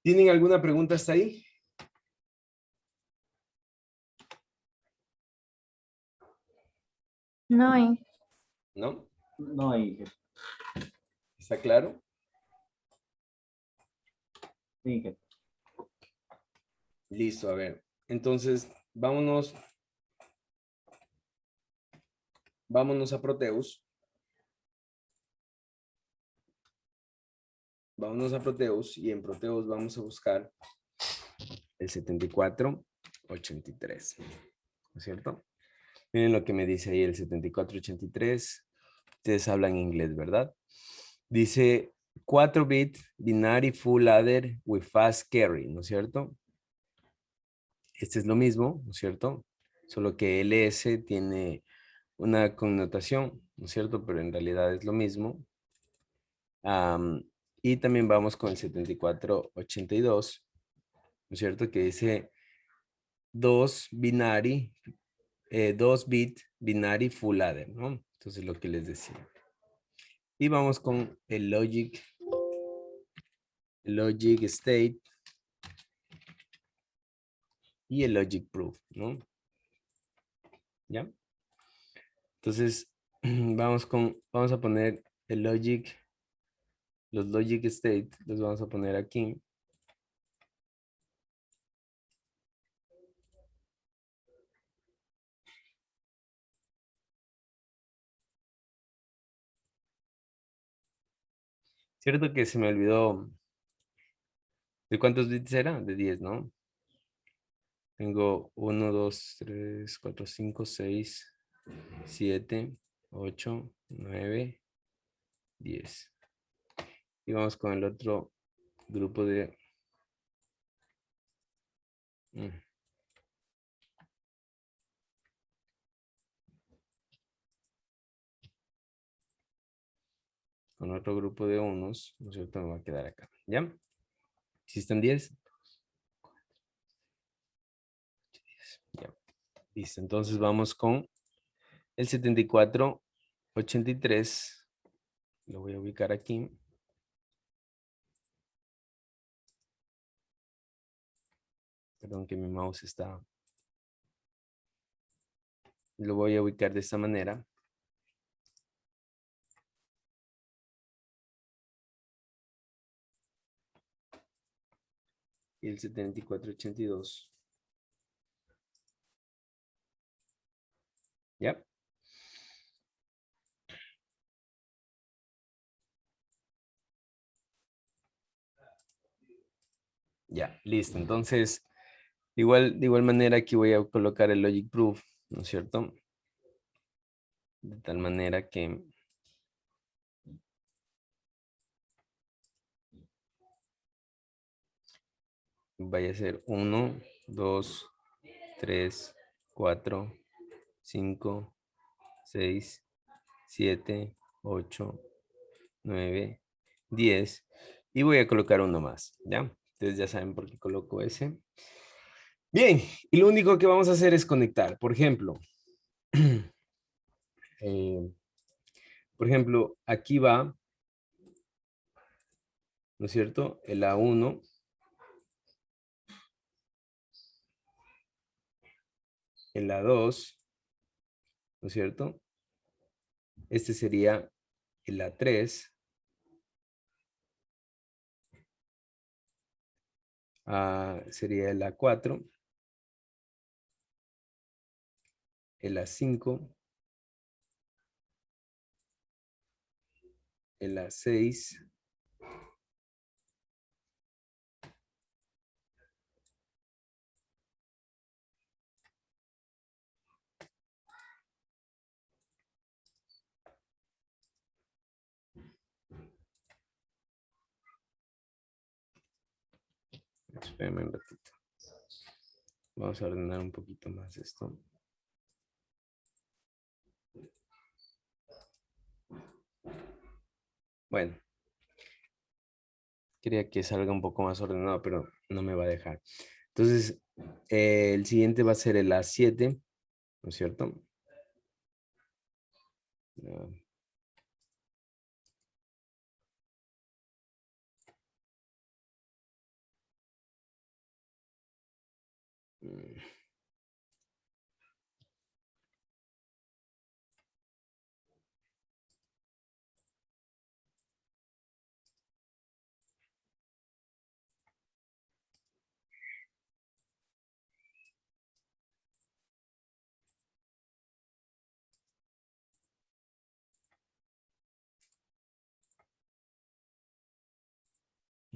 ¿Tienen alguna pregunta hasta ahí? No, ¿No? No, Inge. ¿Está claro? Inge. Listo, a ver. Entonces, vámonos a Proteus. vámonos a Proteus y en Proteus vamos a buscar el 7483. ¿No es cierto? Miren lo que me dice ahí el 7483. Ustedes hablan inglés, ¿verdad? Dice 4-bit binary full adder with fast carry, ¿no es cierto? Este es lo mismo, ¿no es cierto? Solo que LS tiene una connotación, ¿no es cierto? Pero en realidad es lo mismo. Y también vamos con el 7482, ¿no es cierto? Que dice 2 bit binary full adder, ¿no? Entonces lo que les decía. Y vamos con el logic state y el logic proof, ¿no? ¿Ya? Entonces, vamos a poner los logic state, los vamos a poner aquí. Cierto que se me olvidó, ¿de cuántos bits era? De 10, ¿no? Tengo 1, 2, 3, 4, 5, 6, 7, 8, 9, 10. Y vamos con el otro grupo de... Con otro grupo de unos, ¿no es cierto? Me va a quedar acá, ¿ya? Si están 10. Ya. Listo, entonces vamos con el 7483. Lo voy a ubicar aquí. Perdón que mi mouse está... Lo voy a ubicar de esta manera. Y el 7482. ¿Ya? Ya, listo. Entonces, de igual manera aquí voy a colocar el logic proof, ¿no es cierto? De tal manera que vaya a ser 1, 2, 3, 4, 5, 6, 7, 8, 9, 10. Y voy a colocar uno más, ¿ya? Ustedes ya saben por qué coloco ese. Bien, y lo único que vamos a hacer es conectar. Por ejemplo, aquí va, ¿no es cierto? El A1. El A2, ¿no es cierto? Este sería el A3. Sería el A4. El A5. El A6. Espérame un ratito. Vamos a ordenar un poquito más esto. Bueno. Quería que salga un poco más ordenado, pero no me va a dejar. Entonces, el siguiente va a ser el A7, ¿no es cierto? Ah, mm,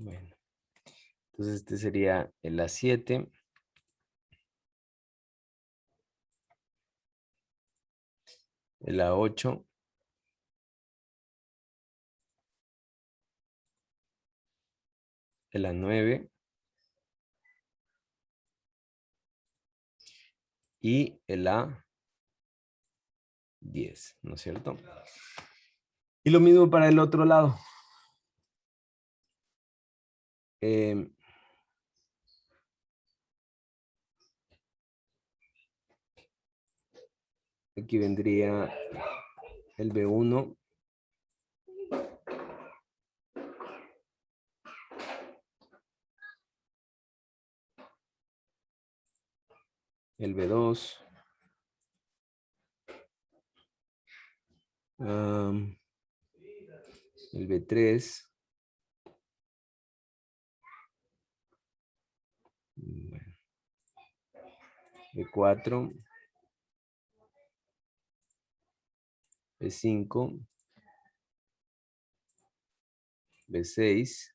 Bueno, entonces este sería el A7. El A8. El A9. Y el A10, ¿no es cierto? Y lo mismo para el otro lado. Aquí vendría el B1. El B2. El B3. Bueno, B4. B5. B6.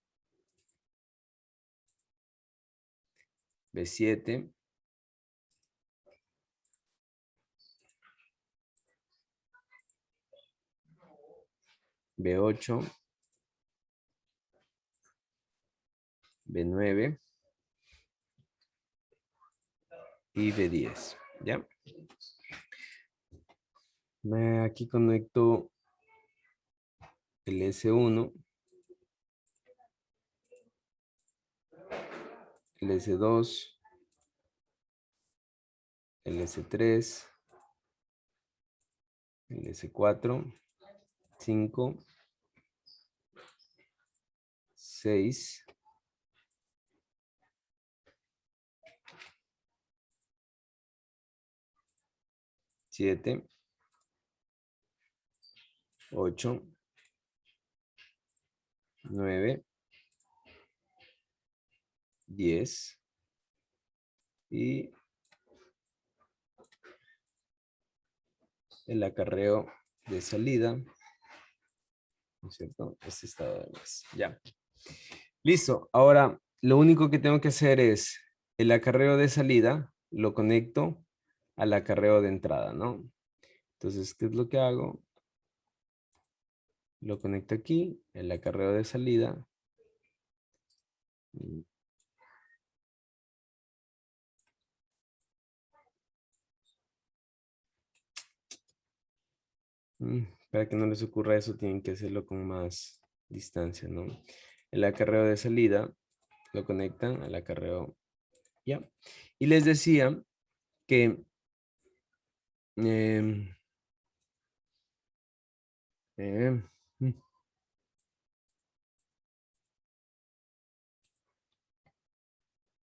B7. B8. B9. Y B10, ¿ya? Aquí conecto el S1, el S2, el S3, el S4, 5, 6, 7, 8, 9, 10 y el acarreo de salida, ¿no es cierto? Este estado de más. Ya. Listo. Ahora, lo único que tengo que hacer es el acarreo de salida, lo conecto al acarreo de entrada, ¿no? Entonces, ¿qué es lo que hago? Lo conecto aquí, el acarreo de salida. Para que no les ocurra eso, tienen que hacerlo con más distancia, ¿no? El acarreo de salida lo conectan al acarreo, ¿ya? Y les decía que em, em,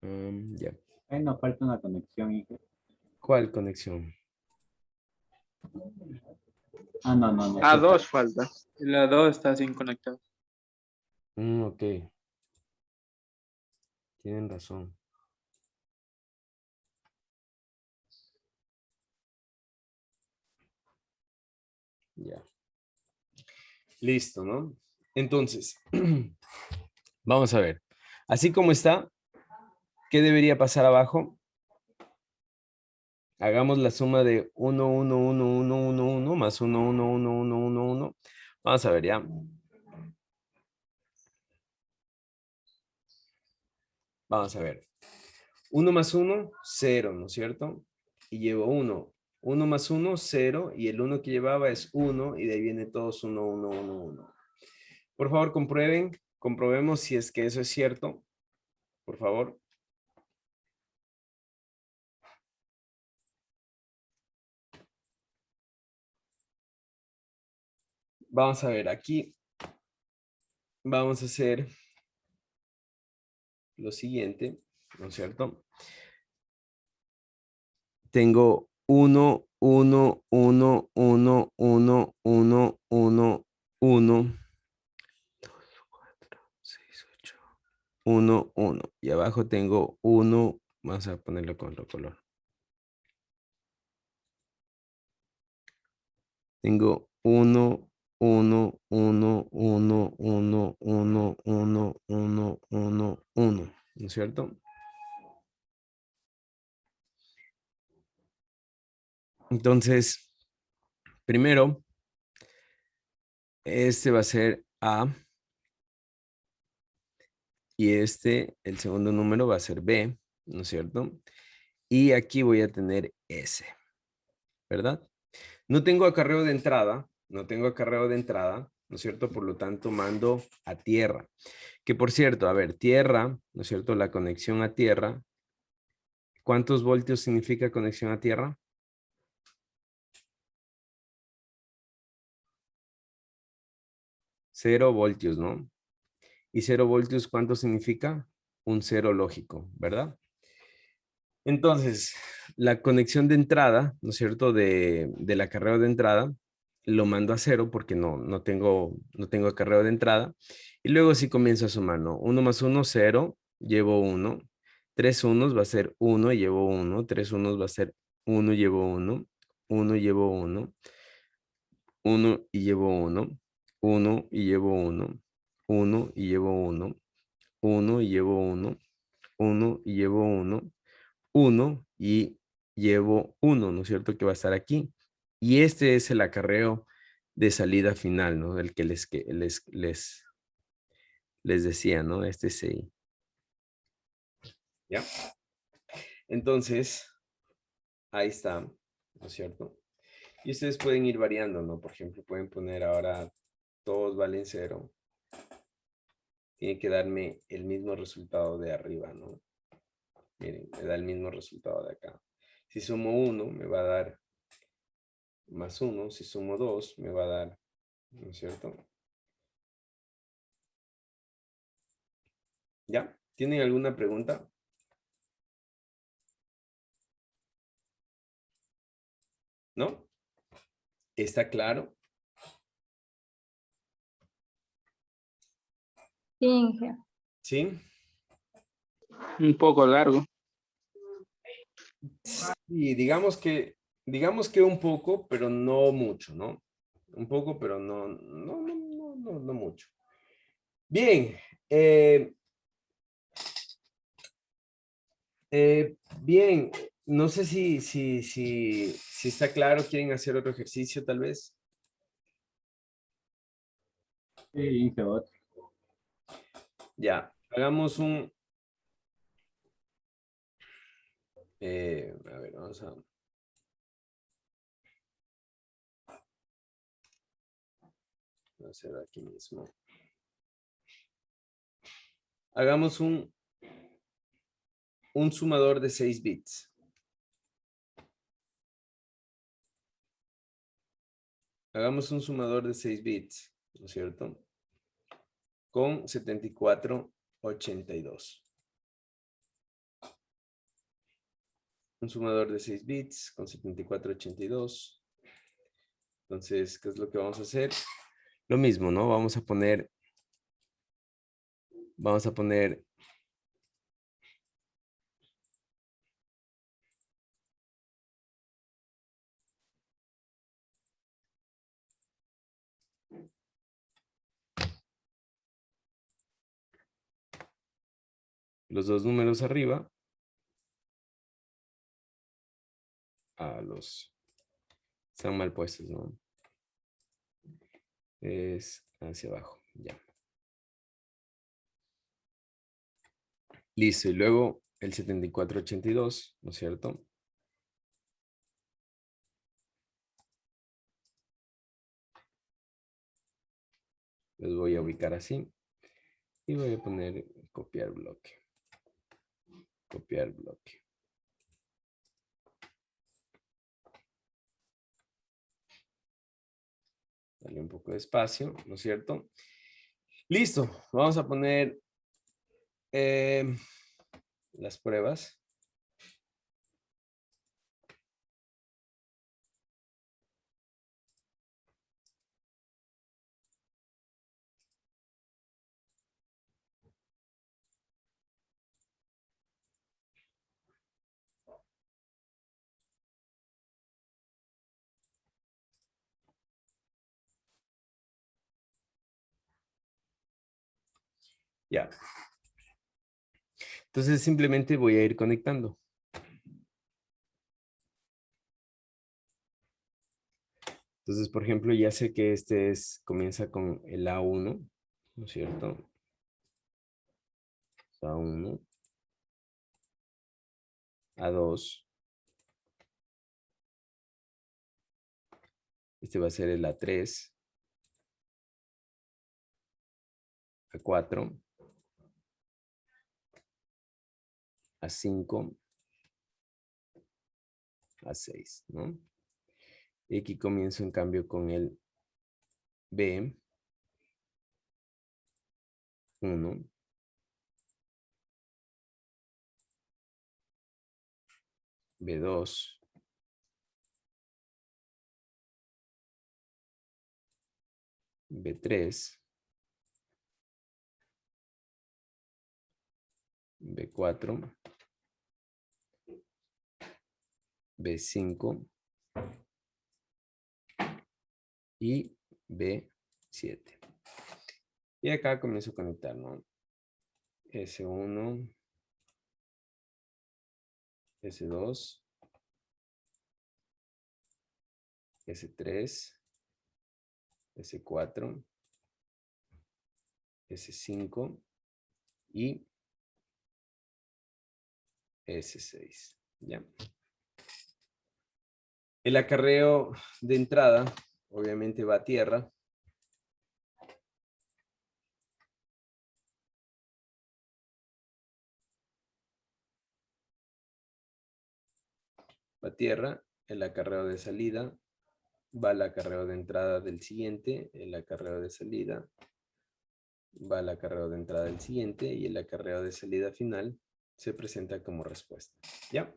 mm, ya. Ahí nos falta una conexión, Iker. ¿Cuál conexión? Ah, no, no, no. A2 falta. La 2 está sin conectar. Ok. Tienen razón. Ya. Listo, ¿no? Entonces, vamos a ver. Así como está, ¿qué debería pasar abajo? Hagamos la suma de 1, 1, 1, 1, 1, 1 más 1, 1, 1, 1, 1, 1. Vamos a ver ya. Vamos a ver. 1 más 1, 0, ¿no es cierto? Y llevo 1. 1 más 1, 0. Y el 1 que llevaba es 1. Y de ahí viene todos 1, 1, 1, 1. Por favor, comprobemos si es que eso es cierto. Por favor. Vamos a ver aquí. Vamos a hacer lo siguiente, ¿no es cierto? Tengo 1, 1, 1, 1, 1, 1, 1, 1, 2, 4, 6, 8, 1, 1. Y abajo tengo 1, vamos a ponerlo con otro color. Tengo 1, 1, 1, 1, 1, 1, 1, 1, 1, 1, ¿no es cierto? Entonces, primero, este va a ser A y el segundo número va a ser B, ¿no es cierto? Y aquí voy a tener S, ¿verdad? No tengo acarreo de entrada, ¿no es cierto? Por lo tanto, mando a tierra. Que por cierto, a ver, tierra, ¿no es cierto? La conexión a tierra. ¿Cuántos voltios significa conexión a tierra? 0 voltios, ¿no? Y 0 voltios, ¿cuánto significa? Un cero lógico, ¿verdad? Entonces, la conexión de entrada, ¿no es cierto? Del acarreo de entrada, lo mando a 0 porque no tengo acarreo de entrada. Y luego sí comienzo a sumar, ¿no? 1 más 1, 0, llevo 1. 3 unos va a ser 1 y llevo 1. 3 unos va a ser 1 y llevo 1. 1 y llevo 1. 1 y llevo 1. 1 y llevo 1. 1 y llevo 1. 1 y llevo 1. 1 y llevo 1. 1 y llevo 1, ¿no es cierto? Que va a estar aquí. Y este es el acarreo de salida final, ¿no? El que les decía, ¿no? Este sí. ¿Ya? Entonces, ahí está, ¿no es cierto? Y ustedes pueden ir variando, ¿no? Por ejemplo, pueden poner ahora todos valen 0. Tiene que darme el mismo resultado de arriba, ¿no? Miren, me da el mismo resultado de acá. Si sumo 1, me va a dar más 1. Si sumo 2, me va a dar, ¿no es cierto? ¿Ya? ¿Tienen alguna pregunta? ¿No? ¿Está claro? Sí, Inge. ¿Sí? Un poco largo. Y digamos que un poco, pero no mucho, ¿no? Un poco, pero no mucho. Bien. Bien. No sé si está claro. ¿Quieren hacer otro ejercicio, tal vez? Sí, Inge, otro. Ya. Hagamos a ver, vamos a hacer aquí mismo. Hagamos un sumador de 6 bits. Hagamos un sumador de 6 bits, ¿no es cierto? Con 7482. Un sumador de 6 bits con 7482. Entonces, ¿qué es lo que vamos a hacer? Lo mismo, ¿no? Vamos a poner los dos números arriba están mal puestos, ¿no? Es hacia abajo, ya. Listo, y luego el 7482, ¿no es cierto? Los voy a ubicar así. Y voy a poner copiar bloque. Copiar bloque. Dale un poco de espacio, ¿no es cierto? Listo, vamos a poner las pruebas. Ya. Entonces simplemente voy a ir conectando. Entonces, por ejemplo, ya sé que este comienza con el A1, ¿no es cierto? A1, A2. Este va a ser el A3, A4, A5, A6, ¿no? Y aquí comienzo en cambio con el B1, B2, B3, B4, B5 y B7. Y acá comienzo a conectar, ¿no? S1, S2, S3, S4, S5 y S6. ¿Ya? El acarreo de entrada, obviamente va a tierra. Va a tierra, el acarreo de salida, va al acarreo de entrada del siguiente, el acarreo de salida, va al acarreo de entrada del siguiente y el acarreo de salida final se presenta como respuesta. ¿Ya?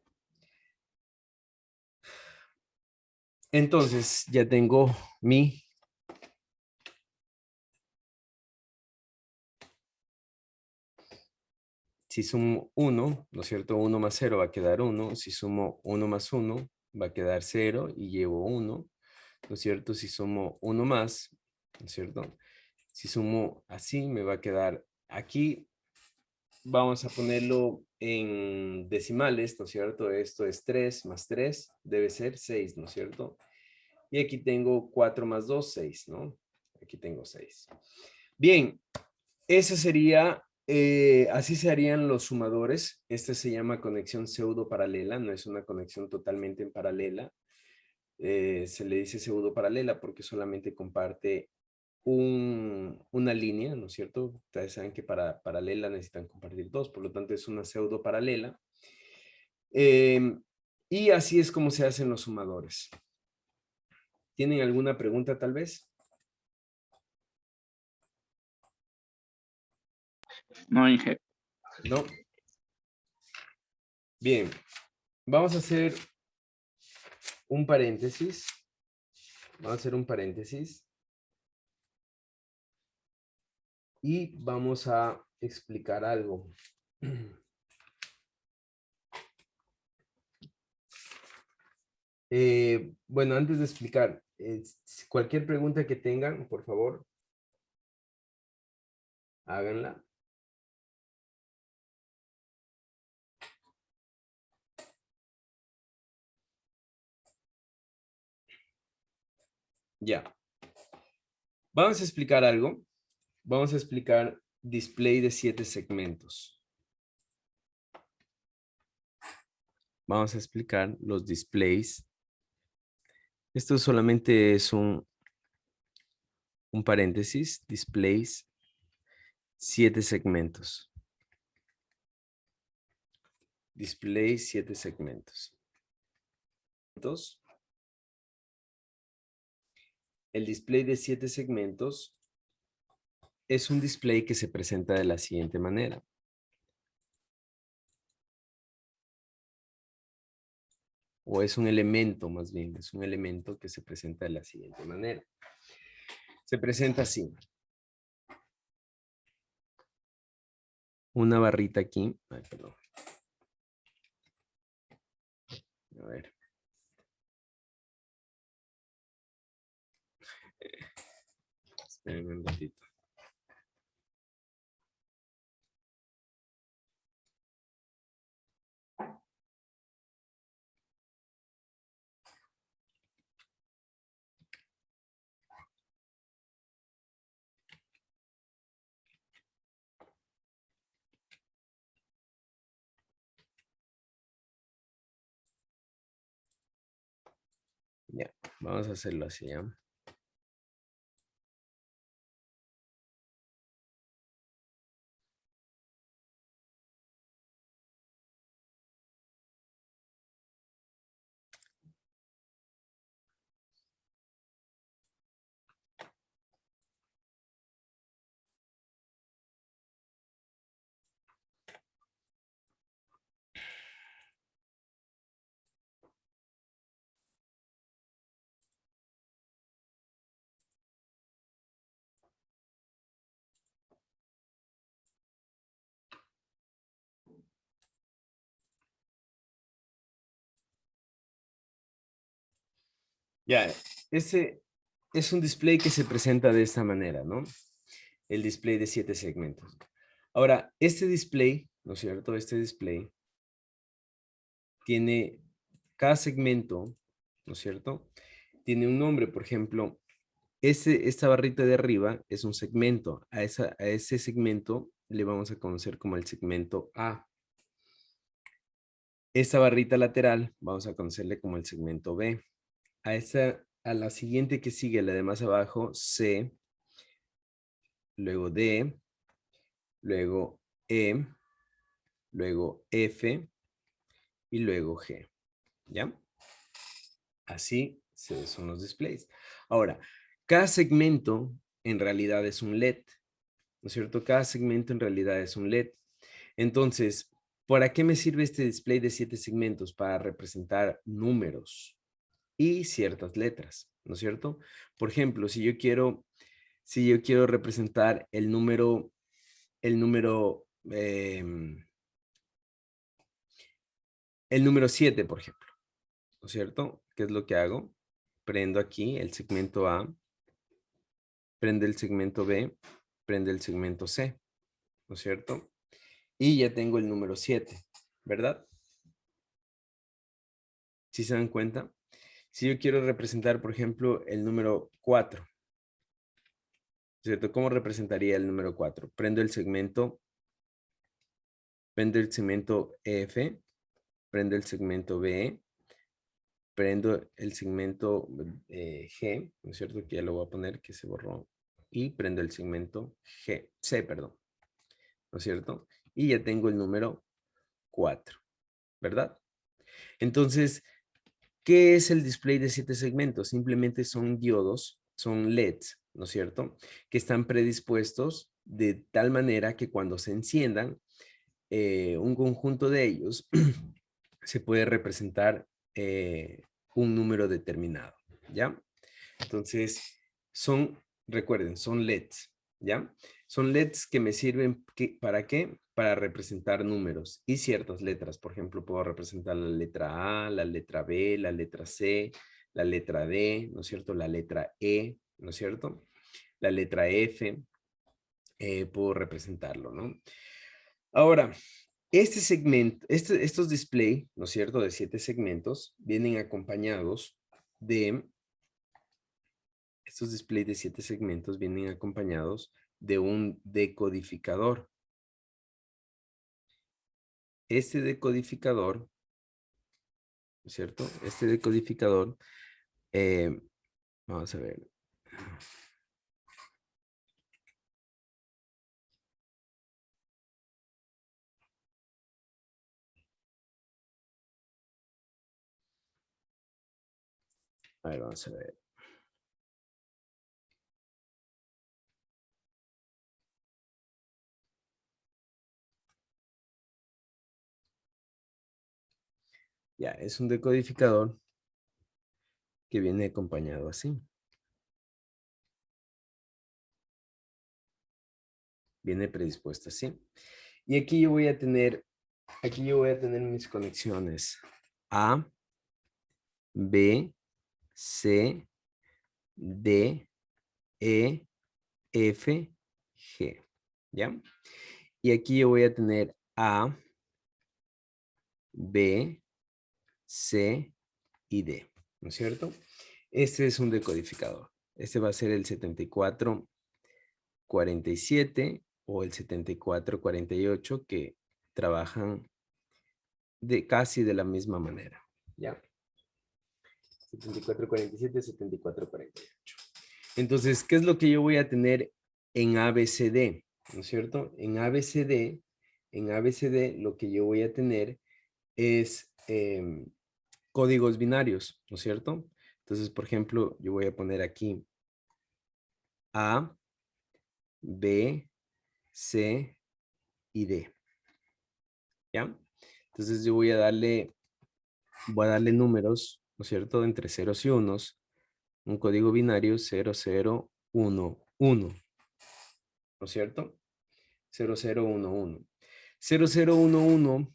Entonces, ya tengo mi si sumo 1, ¿no es cierto? 1 más 0 va a quedar 1. Si sumo 1 más 1, va a quedar 0 y llevo 1, ¿no es cierto? Si sumo 1 más, ¿no es cierto? Si sumo así, me va a quedar aquí. Vamos a ponerlo en decimales, ¿no es cierto? Esto es 3 más 3, debe ser 6, ¿no es cierto? Y aquí tengo 4 más 2, 6, ¿no? Aquí tengo 6. Bien, esa sería, así se harían los sumadores. Esta se llama conexión pseudo paralela, no es una conexión totalmente en paralela. Se le dice pseudo paralela porque solamente comparte una línea, ¿no es cierto? Ustedes saben que para paralela necesitan compartir dos, por lo tanto es una pseudo paralela. Y así es como se hacen los sumadores. ¿Tienen alguna pregunta tal vez? No, Inge. No. Bien, vamos a hacer un paréntesis. Vamos a hacer un paréntesis. Y vamos a explicar algo. Bueno, antes de explicar, cualquier pregunta que tengan, por favor, háganla. Ya. Vamos a explicar algo. Vamos a explicar display de 7 segmentos. Vamos a explicar los displays. Esto solamente es un paréntesis, displays, 7 segmentos. Display 7 segmentos. El display de 7 segmentos es un display que se presenta de la siguiente manera. O es un elemento, más bien, es un elemento que se presenta de la siguiente manera. Se presenta así. Una barrita aquí. Ay, perdón. A ver. Espérenme un ratito. Ya, vamos a hacerlo así, ¿ya? Ya, ese es un display que se presenta de esta manera, ¿no? El display de 7 segmentos. Ahora, este display, ¿no es cierto? Este display tiene cada segmento, ¿no es cierto? Tiene un nombre, por ejemplo, esta barrita de arriba es un segmento. A ese segmento le vamos a conocer como el segmento A. Esta barrita lateral vamos a conocerle como el segmento B. A la siguiente que sigue, la de más abajo, C, luego D, luego E, luego F y luego G. ¿Ya? Así son los displays. Ahora, cada segmento en realidad es un LED, ¿no es cierto? Cada segmento en realidad es un LED. Entonces, ¿para qué me sirve este display de 7 segmentos? Para representar números y ciertas letras, ¿no es cierto? Por ejemplo, si yo quiero representar el número 7, por ejemplo, ¿no es cierto? ¿Qué es lo que hago? Prendo aquí el segmento A, prende el segmento B, prende el segmento C, ¿no es cierto? Y ya tengo el número 7, ¿verdad? ¿Sí se dan cuenta? Si yo quiero representar, por ejemplo, el número 4, ¿cierto? ¿Cómo representaría el número 4? Prendo el segmento F, prendo el segmento B, prendo el segmento G, ¿no es cierto? Que ya lo voy a poner, que se borró. Y prendo el segmento C, perdón, ¿no es cierto? Y ya tengo el número 4, ¿verdad? Entonces, ¿qué es el display de 7 segmentos? Simplemente son diodos, son LEDs, ¿no es cierto? Que están predispuestos de tal manera que cuando se enciendan, un conjunto de ellos se puede representar un número determinado, ¿ya? Entonces, recuerden, son LEDs, ¿ya? Son LEDs que me sirven, ¿para qué? Para representar números y ciertas letras. Por ejemplo, puedo representar la letra A, la letra B, la letra C, la letra D, ¿no es cierto? La letra E, ¿no es cierto? La letra F, puedo representarlo, ¿no? Ahora, este segmento, estos display, ¿no es cierto? De 7 segmentos, vienen acompañados de Estos displays de 7 segmentos vienen acompañados de un decodificador. Este decodificador, ¿no es cierto? Este decodificador, eh, vamos a ver. A ver, vamos a ver. Ya, es un decodificador que viene acompañado así. Viene predispuesto así. Y aquí yo voy a tener mis conexiones A, B, C, D, E, F, G. ¿Ya? Y aquí yo voy a tener A, B, C y D, ¿no es cierto? Este es un decodificador. Este va a ser el 7447 o el 7448 que trabajan casi de la misma manera, ¿ya? 7447, 7448. Entonces, ¿qué es lo que yo voy a tener en ABCD? ¿No es cierto? En ABCD lo que yo voy a tener es códigos binarios, ¿no es cierto? Entonces, por ejemplo, yo voy a poner aquí A, B, C y D. ¿Ya? Entonces yo voy a darle números, ¿no es cierto? Entre ceros y unos. Un código binario 0011. ¿No es cierto? 0011. 0011,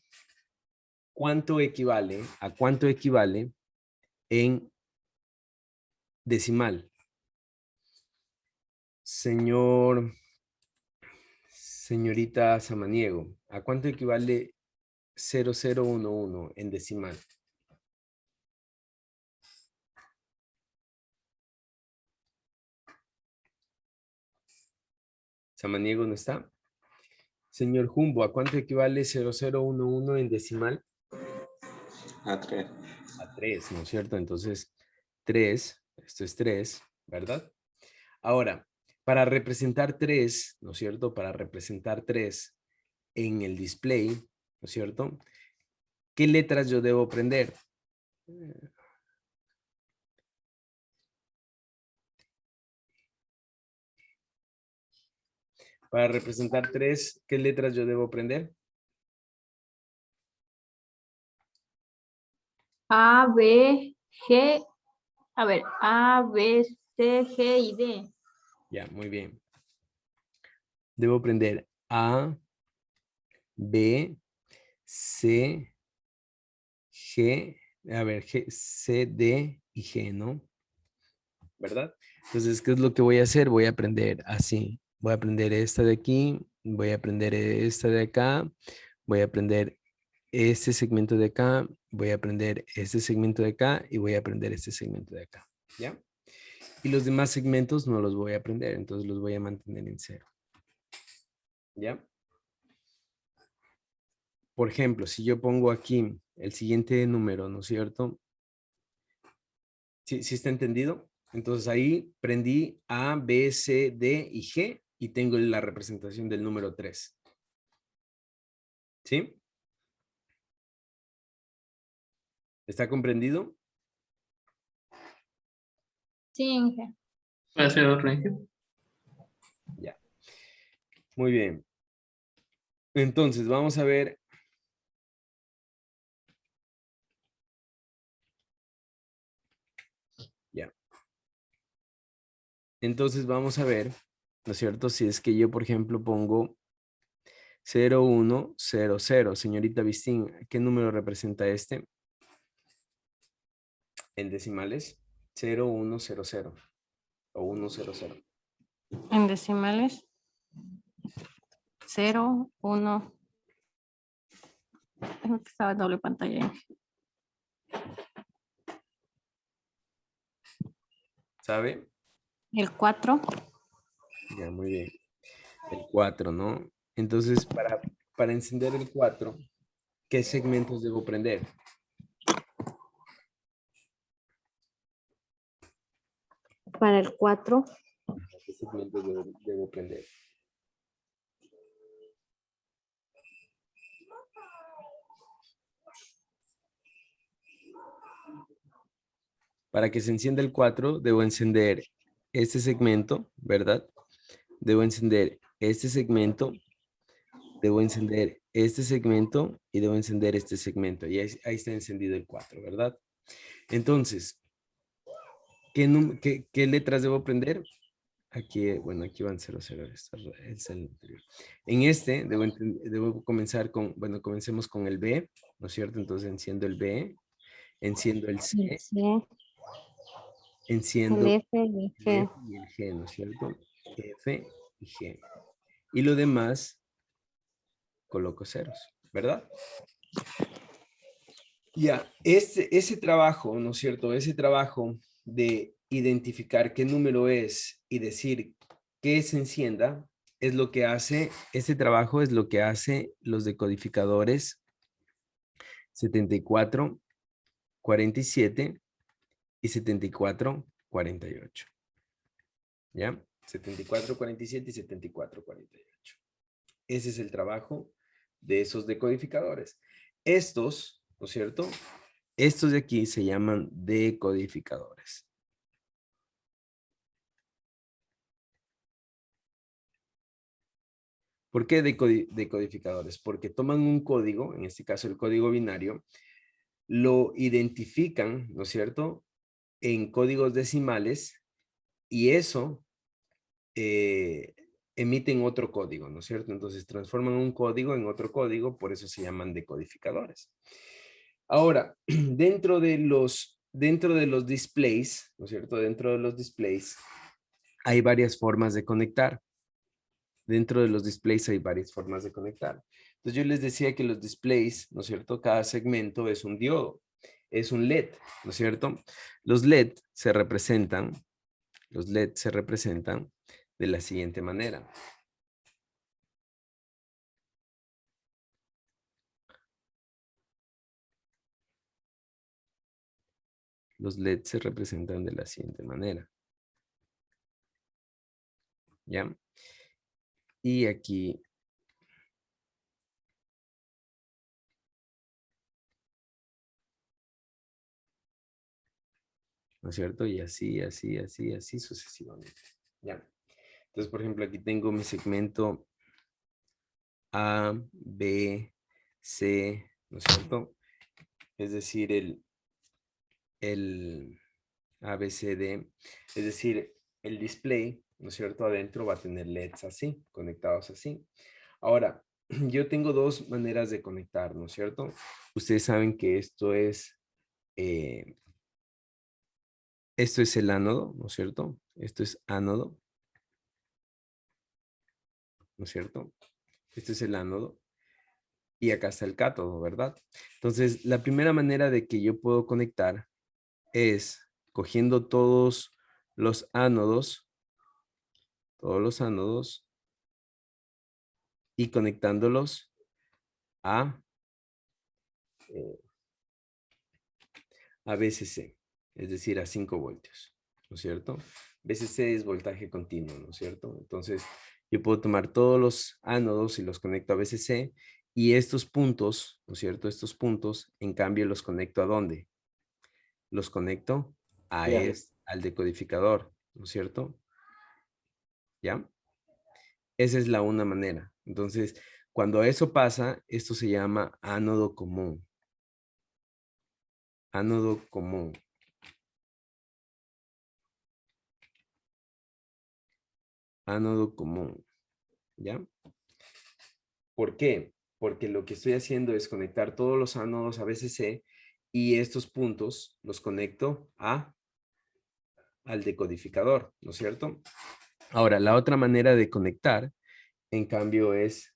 ¿cuánto equivale? ¿A cuánto equivale en decimal? Señorita Samaniego, ¿a cuánto equivale 0011 en decimal? Samaniego no está. Señor Jumbo, ¿a cuánto equivale 0011 en decimal? A 3. A 3, ¿no es cierto? Entonces, 3, esto es 3, ¿verdad? Ahora, para representar 3, ¿no es cierto? Para representar 3 en el display, ¿no es cierto? ¿Qué letras yo debo aprender? Para representar 3, ¿qué letras yo debo aprender? A, B, G. A ver, A, B, C, G y D. Ya, muy bien. Debo aprender A, B, C, G, a ver, G, C, D y G, ¿no? ¿Verdad? Entonces, ¿qué es lo que voy a hacer? Voy a aprender así. Voy a aprender esta de aquí, voy a aprender esta de acá, voy a aprender este segmento de acá, voy a aprender este segmento de acá y voy a aprender este segmento de acá, ¿ya? Y los demás segmentos no los voy a aprender, entonces los voy a mantener en 0. ¿Ya? Por ejemplo, si yo pongo aquí el siguiente número, ¿no es cierto? ¿Sí está entendido? Entonces ahí prendí A, B, C, D y G y tengo la representación del número 3. ¿Sí? ¿Está comprendido? Sí, Inge. ¿Puede hacer otro ejemplo? Ya. Muy bien. Entonces, vamos a ver. Ya. Entonces, vamos a ver, ¿no es cierto? Si es que yo, por ejemplo, pongo 0100. Señorita Vistín, ¿qué número representa este? En decimales. 0100 o 100. En decimales, 0, 1. Tengo que estar en doble pantalla. ¿Sabe? El 4. Ya, muy bien. El 4, ¿no? Entonces, para encender el 4, ¿qué segmentos debo prender? Para el 4, ¿Qué segmentos debo prender? Para que se encienda el 4, debo encender este segmento, ¿verdad? Debo encender este segmento, debo encender este segmento y debo encender este segmento. Y ahí está encendido el 4, ¿verdad? Entonces, ¿qué letras debo prender? Aquí, bueno, aquí van 0, 0. Es el anterior. En este, debo comenzar con, bueno, comencemos con el B, ¿no es cierto? Entonces enciendo el B, enciendo el C, el C, enciendo el F y el el G. F y el G, ¿no es cierto? F y G. Y lo demás, coloco ceros, ¿verdad? Ya, ese trabajo, ¿no es cierto? Ese trabajo de identificar qué número es y decir que se encienda, es lo que hace, ese trabajo es lo que hace los decodificadores 74, 47 y 7448. ¿Ya? 7447 y 7448. Ese es el trabajo de esos decodificadores. Estos, ¿no es cierto? Estos de aquí se llaman decodificadores. ¿Por qué decodificadores? Porque toman un código, en este caso el código binario, lo identifican, ¿no es cierto?, en códigos decimales y eso emiten otro código, ¿no es cierto? Entonces transforman un código en otro código, por eso se llaman decodificadores. Ahora, dentro de los displays, ¿no es cierto? Dentro de los displays hay varias formas de conectar. Dentro de los displays hay varias formas de conectar. Entonces yo les decía que los displays, ¿no es cierto? Cada segmento es un diodo, es un LED, ¿no es cierto? Los LED se representan de la siguiente manera. Los LED se representan de la siguiente manera. ¿Ya? Y aquí ¿no es cierto? Y así, así, así, así sucesivamente. ¿Ya? Entonces, por ejemplo, aquí tengo mi segmento A, B, C, ¿no es cierto? Es decir, el A, B, C, D. Es decir, el display, ¿no es cierto? Adentro va a tener LEDs así, conectados así. Ahora, yo tengo dos maneras de conectar, ¿no es cierto? Ustedes saben que esto es el ánodo, ¿no es cierto? Esto es ánodo, ¿no es cierto? Este es el ánodo. Y acá está el cátodo, ¿verdad? Entonces, la primera manera de que yo puedo conectar es cogiendo todos los ánodos, y conectándolos a VCC, es decir, a 5 voltios, ¿no es cierto? VCC es voltaje continuo, ¿no es cierto? Entonces, yo puedo tomar todos los ánodos y los conecto a VCC y estos puntos, ¿no es cierto? Estos puntos, en cambio, los conecto ¿a dónde? Los conecto al decodificador, ¿no es cierto? ¿Ya? Esa es la una manera. Entonces, cuando eso pasa, esto se llama ánodo común. Ánodo común. Ánodo común. ¿Ya? ¿Por qué? Porque lo que estoy haciendo es conectar todos los ánodos a VCC y estos puntos los conecto al decodificador, ¿no es cierto? Ahora, la otra manera de conectar, en cambio, es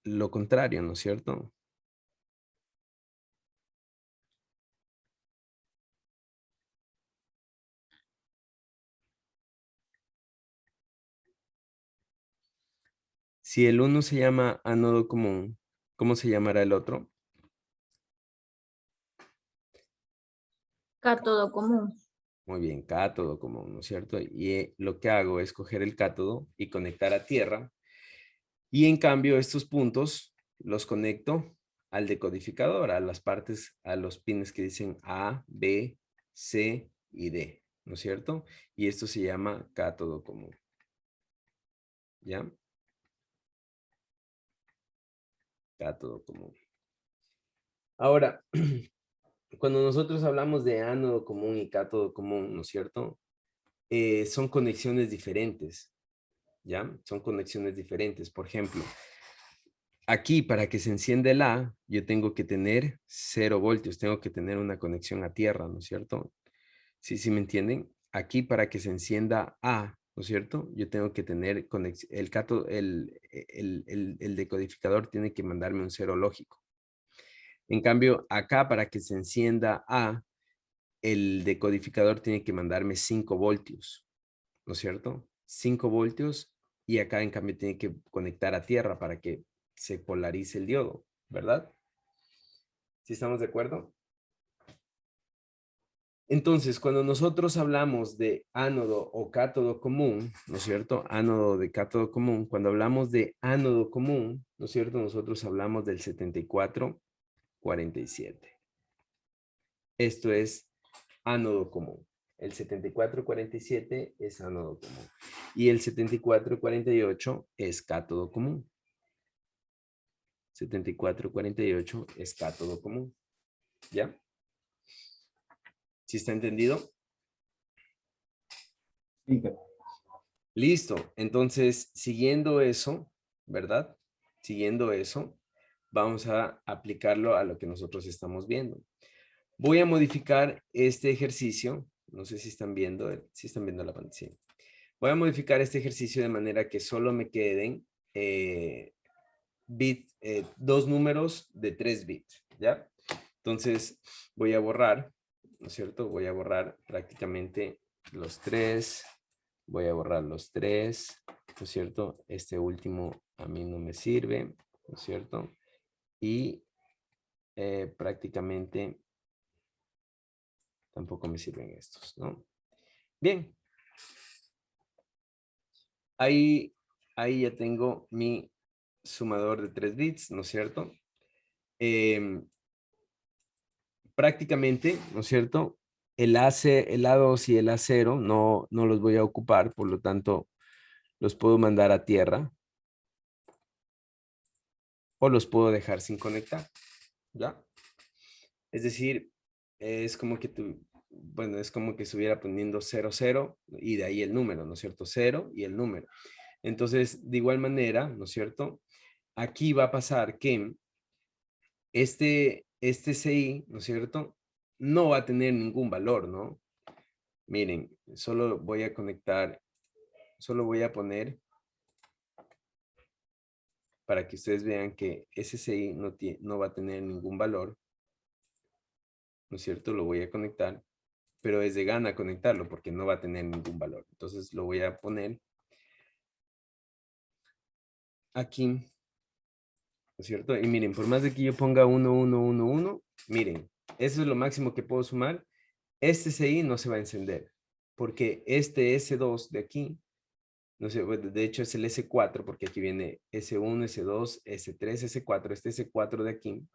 lo contrario, ¿no es cierto? Si el uno se llama ánodo común, ¿cómo se llamará el otro? Cátodo común. Muy bien, cátodo común, ¿no es cierto? Y lo que hago es coger el cátodo y conectar a tierra. Y en cambio, estos puntos los conecto al decodificador, a las partes, a los pines que dicen A, B, C y D, ¿no es cierto? Y esto se llama cátodo común. ¿Ya? Cátodo común. Ahora, cuando nosotros hablamos de ánodo común y cátodo común, ¿no es cierto? Son conexiones diferentes, ¿ya? Son conexiones diferentes. Por ejemplo, aquí para que se encienda el A, yo tengo que tener 0 voltios, tengo que tener una conexión a tierra, ¿no es cierto? ¿Sí me entienden? Aquí para que se encienda A, ¿no es cierto? Yo tengo que tener el decodificador tiene que mandarme un 0 lógico. En cambio, acá para que se encienda A, el decodificador tiene que mandarme 5 voltios, ¿no es cierto? 5 voltios y acá en cambio tiene que conectar a tierra para que se polarice el diodo, ¿verdad? ¿Sí estamos de acuerdo? Entonces, cuando nosotros hablamos de ánodo o cátodo común, ¿no es cierto? Ánodo de cátodo común, cuando hablamos de ánodo común, ¿no es cierto? Nosotros hablamos del 7447. Esto es ánodo común. El 7447 es ánodo común. Y el 7448 es cátodo común. 7448 es cátodo común. ¿Ya? ¿Sí está entendido? Sí, jefe. Listo. Entonces, siguiendo eso, ¿verdad? Siguiendo eso, vamos a aplicarlo a lo que nosotros estamos viendo. Voy a modificar este ejercicio. No sé si están viendo, si están viendo la pantalla. Sí. Voy a modificar este ejercicio de manera que solo me queden dos números de 3 bits, ¿ya? Entonces, voy a borrar, ¿no es cierto? Voy a borrar prácticamente los 3. Voy a borrar los 3, ¿no es cierto? Este último a mí no me sirve, ¿no es cierto? Y prácticamente tampoco me sirven estos, ¿no? Bien. Ahí ya tengo mi sumador de 3 bits, ¿no es cierto? Prácticamente, ¿no es cierto? El A2 y el A0 no los voy a ocupar, por lo tanto, los puedo mandar a tierra o los puedo dejar sin conectar, ¿ya? Es decir, es como que bueno, es como que estuviera poniendo 0, 0 y de ahí el número, ¿no es cierto? 0 y el número. Entonces, de igual manera, ¿no es cierto? Aquí va a pasar que este CI, ¿no es cierto? No va a tener ningún valor, ¿no? Miren, solo voy a conectar, solo voy a poner para que ustedes vean que ese CI no va a tener ningún valor, ¿no es cierto? Lo voy a conectar, pero es de gana conectarlo porque no va a tener ningún valor. Entonces lo voy a poner aquí, ¿no es cierto? Y miren, por más de que yo ponga 1, 1, 1, 1, miren, eso es lo máximo que puedo sumar. Este CI no se va a encender porque este S2 de aquí, no sé, de hecho es el S4 porque aquí viene S1, S2, S3, S4, este S4 de aquí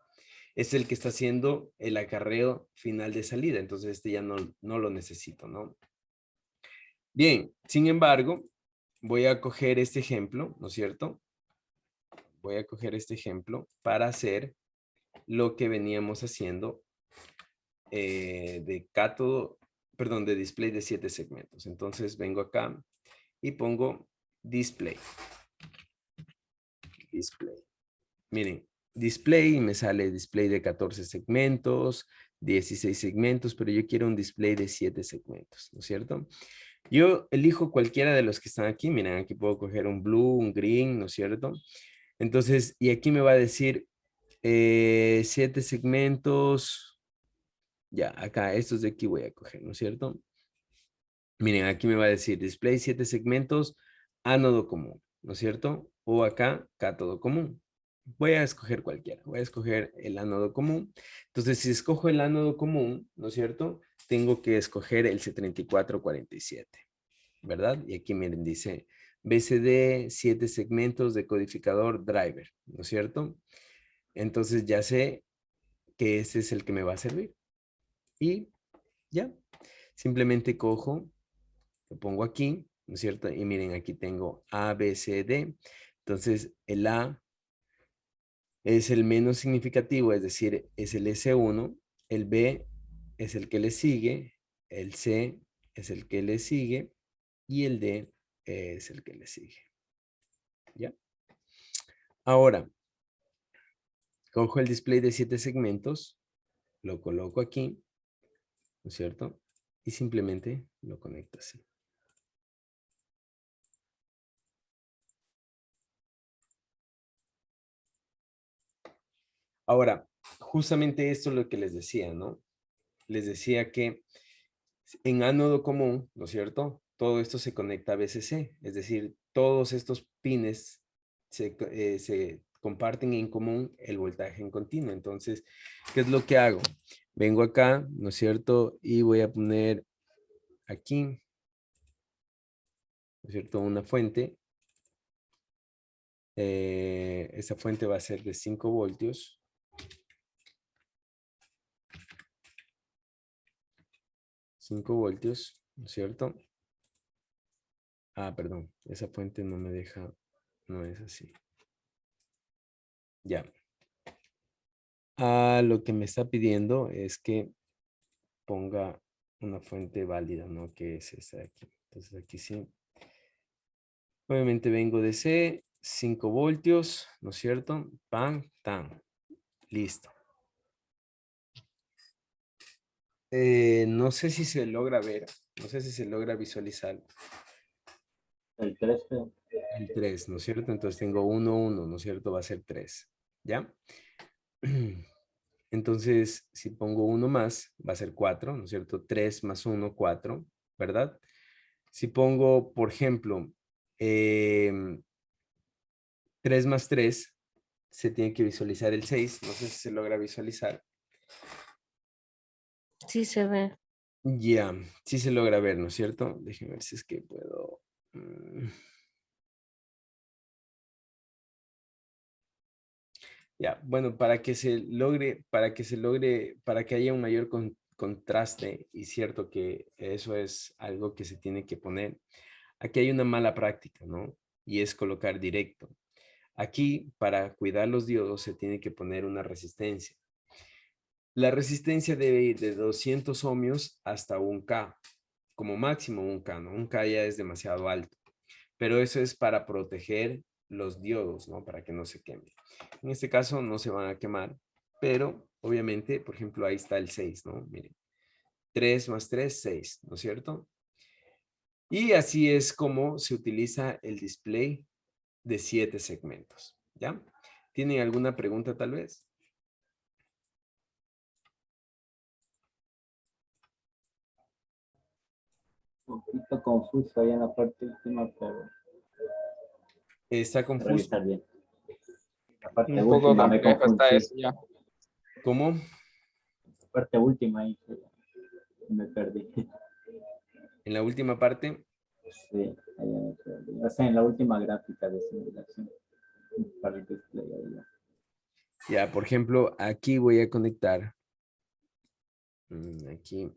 es el que está haciendo el acarreo final de salida, entonces este ya no lo necesito, ¿no? Bien, sin embargo, voy a coger este ejemplo, ¿no es cierto? Voy a coger este ejemplo para hacer lo que veníamos haciendo de cátodo, perdón, de display de 7 segmentos. Entonces vengo acá y pongo display. Display. Miren, display y me sale display de 14 segmentos, 16 segmentos, pero yo quiero un display de 7 segmentos, ¿no es cierto? Yo elijo cualquiera de los que están aquí. Miren, aquí puedo coger un blue, un green, ¿no es cierto? Entonces, y aquí me va a decir 7 segmentos. Ya, acá, estos de aquí voy a coger, ¿no es cierto? Miren, aquí me va a decir display 7 segmentos, ánodo común, ¿no es cierto? O acá, cátodo común. Voy a escoger cualquiera, voy a escoger el ánodo común. Entonces, si escojo el ánodo común, ¿no es cierto? Tengo que escoger el C3447, ¿verdad? Y aquí miren, dice BCD 7 segmentos de codificador driver, ¿no es cierto? Entonces ya sé que ese es el que me va a servir. Y ya, simplemente cojo, lo pongo aquí, ¿no es cierto? Y miren, aquí tengo A, B, C, D. Entonces, el A es el menos significativo, es decir, es el S1, el B es el que le sigue, el C es el que le sigue y el D es el que le sigue. ¿Ya? Ahora, cojo el display de 7 segmentos, lo coloco aquí, ¿no es cierto? Y simplemente lo conecto así. Ahora, justamente esto es lo que les decía, ¿no? Les decía que en ánodo común, ¿no es cierto? Todo esto se conecta a BCC, es decir, todos estos pines se comparten en común el voltaje en continuo. Entonces, ¿qué es lo que hago? Vengo acá, ¿no es cierto? Y voy a poner aquí, ¿no es cierto? Una fuente. Esa fuente va a ser de 5 voltios. ¿No es cierto? Ah, perdón, esa fuente no me deja, no es así. Ya. Lo que me está pidiendo es que ponga una fuente válida, ¿no? Que es esta de aquí. Entonces aquí sí. Obviamente vengo de C, 5 voltios, ¿no es cierto? Pam, tan. Listo. No sé si se logra ver, no sé si se logra visualizar El 3, el 3, ¿no es cierto? Entonces tengo 1, 1, ¿no es cierto? Va a ser 3, ¿ya? Entonces, si pongo 1 más, va a ser 4, ¿no es cierto? 3 más 1, 4, ¿verdad? Si pongo, por ejemplo, 3 más 3, se tiene que visualizar el 6, no sé si se logra visualizar. Sí se ve. Ya, sí se logra ver, ¿no es cierto? Déjenme ver si es que puedo. Ya, bueno, para que haya un mayor contraste, y cierto que eso es algo que se tiene que poner. Aquí hay una mala práctica, ¿no? Y es colocar directo. Aquí, para cuidar los diodos, se tiene que poner una resistencia. La resistencia debe ir de 200 ohmios hasta 1K, como máximo 1K, ¿no? 1K ya es demasiado alto, pero eso es para proteger los diodos, ¿no? Para que no se quemen. En este caso no se van a quemar, pero obviamente, por ejemplo, ahí está el 6, ¿no? Miren, 3 más 3, 6, ¿no es cierto? Y así es como se utiliza el display de 7 segmentos, ¿ya? ¿Tienen alguna pregunta tal vez? un poquito confuso ahí en la parte última, pero ¿Está confuso? revisar bien. La parte Un poco última me complejo está confundí. eso ya. ¿Cómo? La parte última ahí me perdí. En la última parte. Sí, ahí me perdí. O sea, en la última gráfica de simulación. Para el display ahí. Ya, por ejemplo, aquí voy a conectar. Aquí.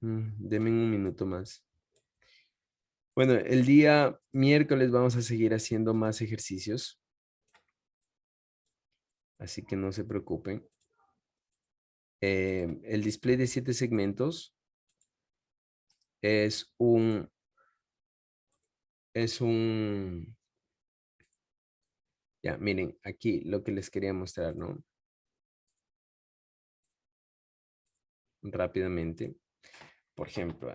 Denme un minuto más. Bueno, el día miércoles vamos a seguir haciendo más ejercicios. Así que no se preocupen. El display de 7 segmentos es un... Ya, miren, aquí lo que les quería mostrar, ¿no? Rápidamente. Por ejemplo,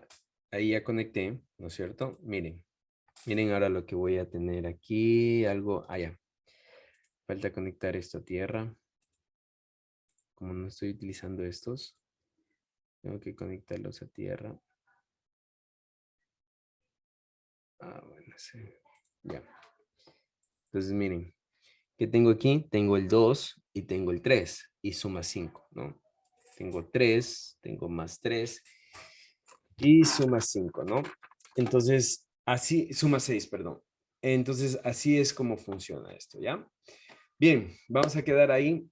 ahí ya conecté, ¿no es cierto? Miren, miren ahora lo que voy a tener aquí, algo allá. Falta conectar esto a tierra. Como no estoy utilizando estos, tengo que conectarlos a tierra. Bueno, sí. Ya. Entonces, miren, ¿qué tengo aquí? Tengo el 2 y tengo el 3 y suma 5, ¿no? Tengo 3, tengo más 3 y suma 5, ¿no? Entonces, así, suma 6, perdón. Entonces, así es como funciona esto, ¿ya? Bien, vamos a quedar ahí.